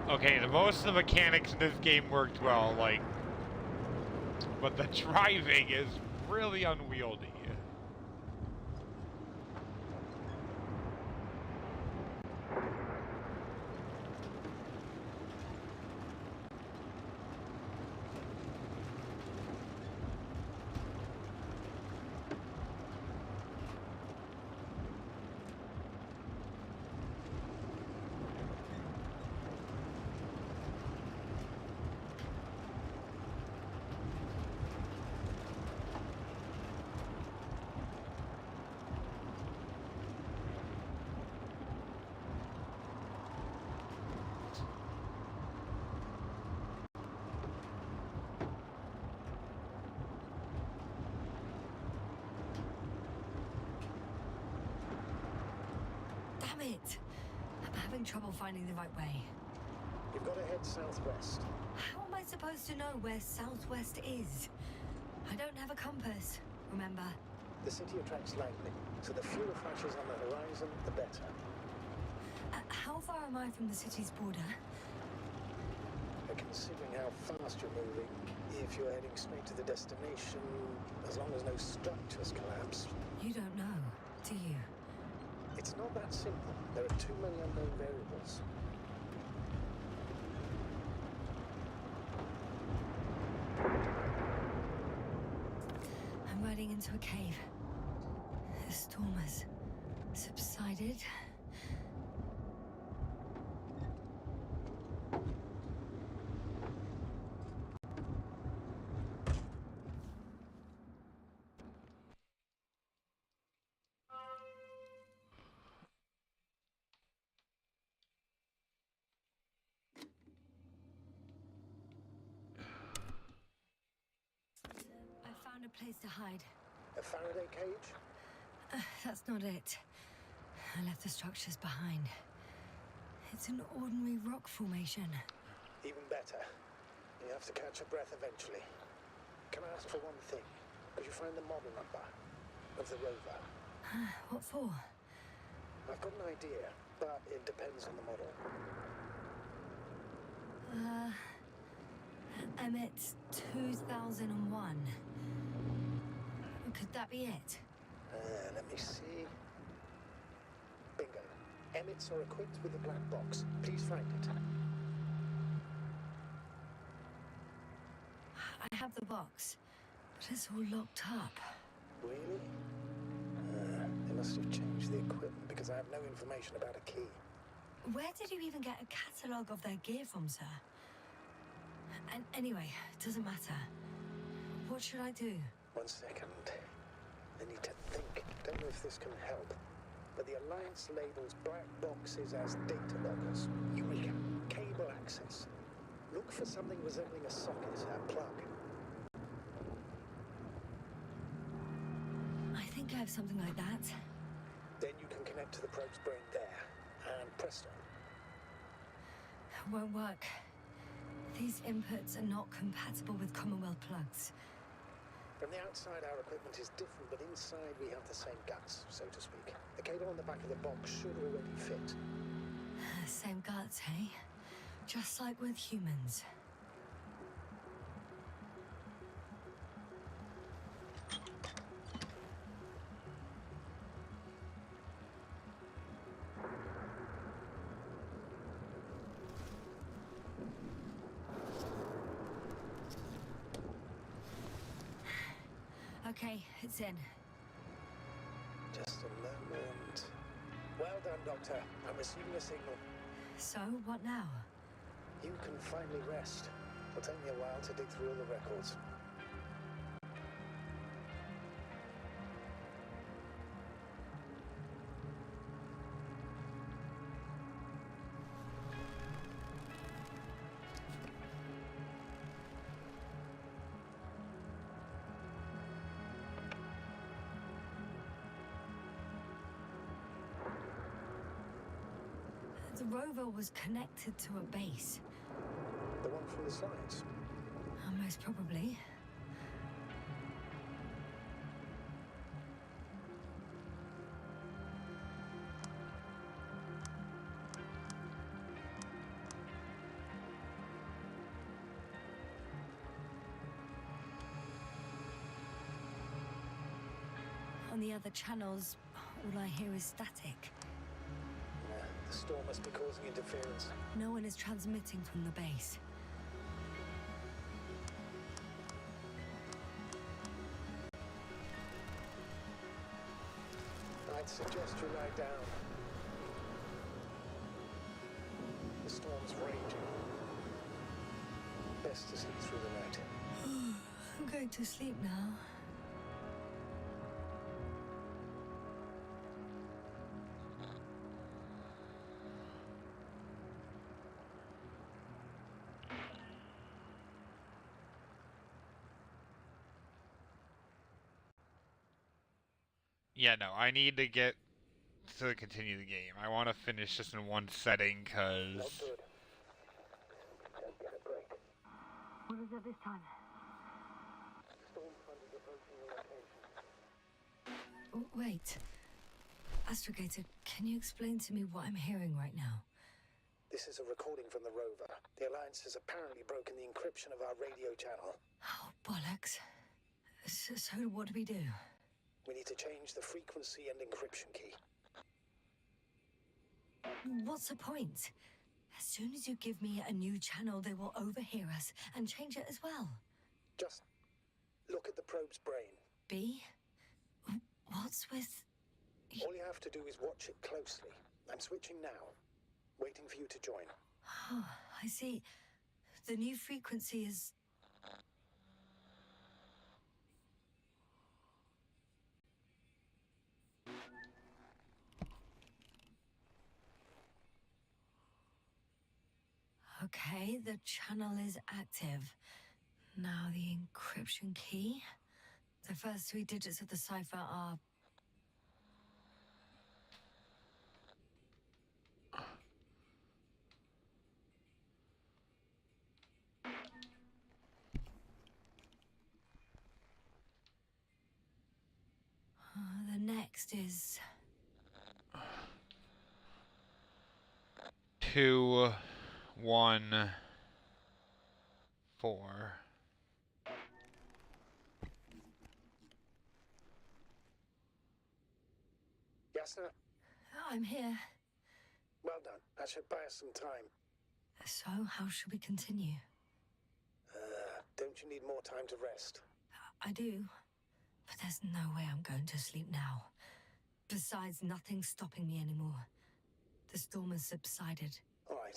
S1: Okay, most of the mechanics in this game worked well, like, but the driving is really unwieldy.
S2: Damn it! I'm having trouble finding the right way.
S10: You've got to head southwest.
S2: How am I supposed to know where southwest is? I don't have a compass, remember?
S10: The city attracts lightning, so the fewer flashes on the horizon, the better.
S2: How far am I from the city's border?
S10: Considering how fast you're moving, if you're heading straight to the destination, as long as no structures collapse.
S2: You don't know, do you?
S10: It's not that simple. There are too many unknown variables.
S2: I'm riding into a cave. The storm has subsided. A place to hide.
S10: A Faraday cage?
S2: That's not it. I left the structures behind. It's an ordinary rock formation.
S10: Even better. You have to catch your breath eventually. Can I ask for one thing? Could you find the model number of the rover?
S2: What for?
S10: I've got an idea, but it depends on the model.
S2: Emmett 2001. Could that be it?
S10: Let me see. Bingo. Emmets are equipped with a black box. Please find it.
S2: I have the box, but it's all locked up.
S10: Really? They must have changed the equipment because I have no information about a key.
S2: Where did you even get a catalogue of their gear from, sir? And anyway, it doesn't matter. What should I do?
S10: 1 second. I need to think. Don't know if this can help. But the Alliance labels black boxes as data loggers. Eureka. Cable access. Look for something resembling a socket, a plug.
S2: I think I have something like that.
S10: Then you can connect to the probe's brain there. And presto.
S2: Won't work. These inputs are not compatible with Commonwealth plugs.
S10: From the outside, our equipment is different, but inside we have the same guts, so to speak. The cable on the back of the box should already fit.
S2: Same guts, hey? Just like with humans. Okay, it's in.
S10: Just a moment. Well done, Doctor. I'm receiving a signal.
S2: So, what now?
S10: You can finally rest. It'll take me a while to dig through all the records.
S2: The rover was connected to a base.
S10: The one from the slides?
S2: Most probably. On the other channels, all I hear is static.
S10: The storm must be causing interference.
S2: No one is transmitting from the base.
S10: I'd suggest you lie down. The storm's raging. Best to sleep through the night.
S2: I'm going to sleep now.
S1: Yeah, no, I need to get to continue the game. I want to finish this in one setting, because...
S10: Not good. Don't get a break.
S2: What is it this time?
S10: Storm front is approaching your location.
S2: Oh, wait. Astrogator, can you explain to me what I'm hearing right now?
S10: This is a recording from the rover. The Alliance has apparently broken the encryption of our radio channel.
S2: Oh, bollocks. So what do we do?
S10: We need to change the frequency and encryption key.
S2: What's the point? As soon as you give me a new channel, they will overhear us and change it as well.
S10: Just look at the probe's brain.
S2: B? What's with...
S10: All you have to do is watch it closely. I'm switching now. Waiting for you to join.
S2: Oh, I see. The new frequency is... Okay, the channel is active. Now the encryption key. The first 3 digits of the cipher are... The next is...
S1: 2, 1, 4.
S10: Yasna,
S2: I'm here.
S10: well done. That should buy us some time.
S2: So, how should we continue?
S10: Don't you need more time to rest?
S2: I do. But there's no way I'm going to sleep now. Besides, nothing's stopping me anymore. The storm has subsided.
S10: All right.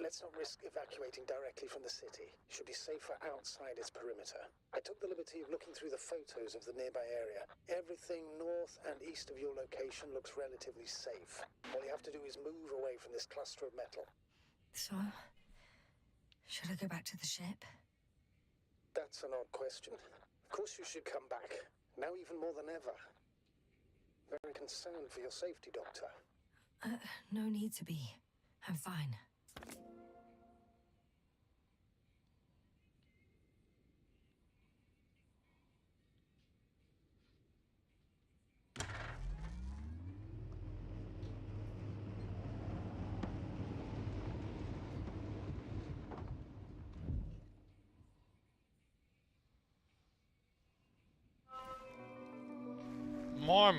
S10: Let's not risk evacuating directly from the city. Should be safer outside its perimeter. I took the liberty of looking through the photos of the nearby area. Everything north and east of your location looks relatively safe. All you have to do is move away from this cluster of metal.
S2: So, should I go back to the ship?
S10: That's an odd question. Of course you should come back. Now even more than ever. Very concerned for your safety, Doctor.
S2: No need to be. I'm fine.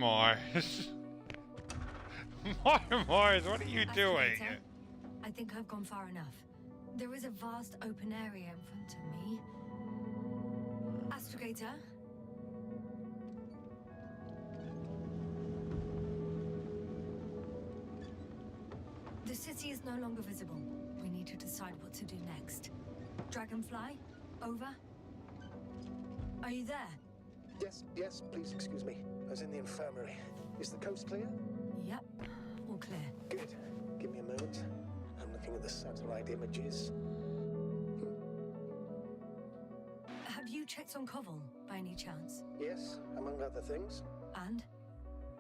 S1: Mars. Mars, what are you doing?
S2: Escalator, I think I've gone far enough. There is a vast open area in front of me. Astrogator? The city is no longer visible. We need to decide what to do next. Dragonfly? Over? Are you there?
S10: Yes, please excuse me. I was in the infirmary. Is the coast clear?
S2: Yep, all clear.
S10: Good. Give me a moment. I'm looking at the satellite images.
S2: Have you checked on Koval, by any chance?
S10: Yes, among other things.
S2: And?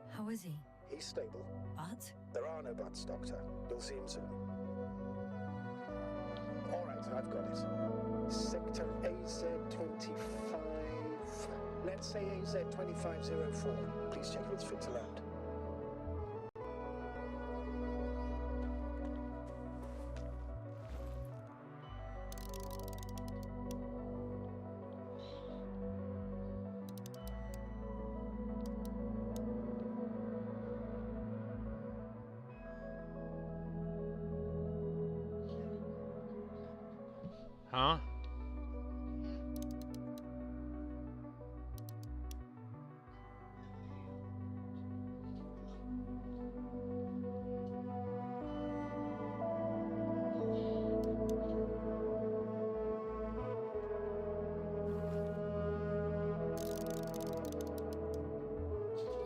S2: How is he?
S10: He's stable.
S2: But?
S10: There are no buts, Doctor. You'll see him soon. All right, I've got it. Sector AZ-25. Let's say AZ-2504. Please check if it's fit to land.
S1: Huh?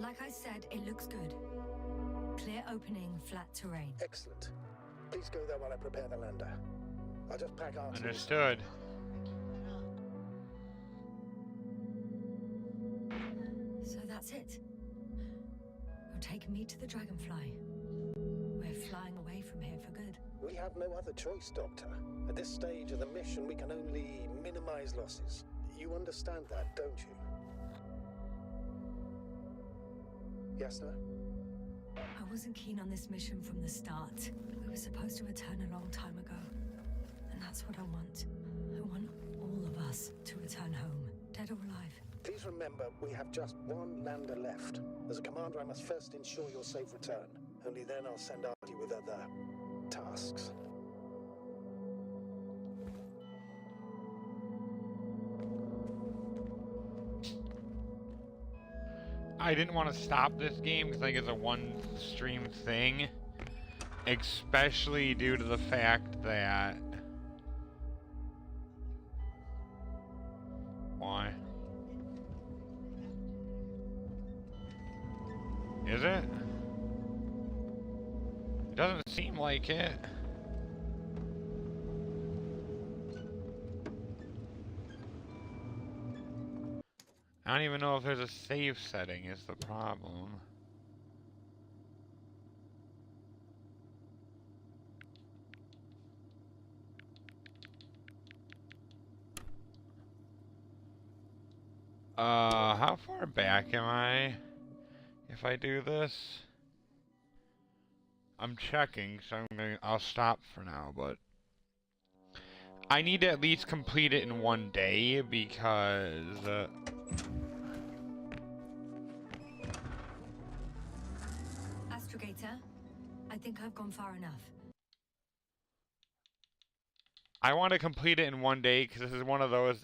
S2: Like I said, it looks good. Clear opening, flat terrain.
S10: Excellent. Please go there while I prepare the lander. I'll just pack our tools.
S1: Understood.
S2: So that's it. You're taking me to the Dragonfly. We're flying away from here for good.
S10: We have no other choice, Doctor. At this stage of the mission, we can only minimize losses. You understand that, don't you? Yes, sir?
S2: I wasn't keen on this mission from the start. We were supposed to return a long time ago. And that's what I want. I want all of us to return home, dead or alive.
S10: Please remember, we have just one lander left. As a commander, I must first ensure your safe return. Only then I'll send out you with other tasks.
S1: I didn't want to stop this game because I think it's a one-stream thing. Especially due to the fact that... Why? Is it? It doesn't seem like it. I don't even know if there's a save setting is the problem. How far back am I if I do this? I'm checking, so I'll stop for now, but I need to at least complete it in one day because
S2: Astrogator, I think I've gone far enough.
S1: I want to complete it in one day because this is one of those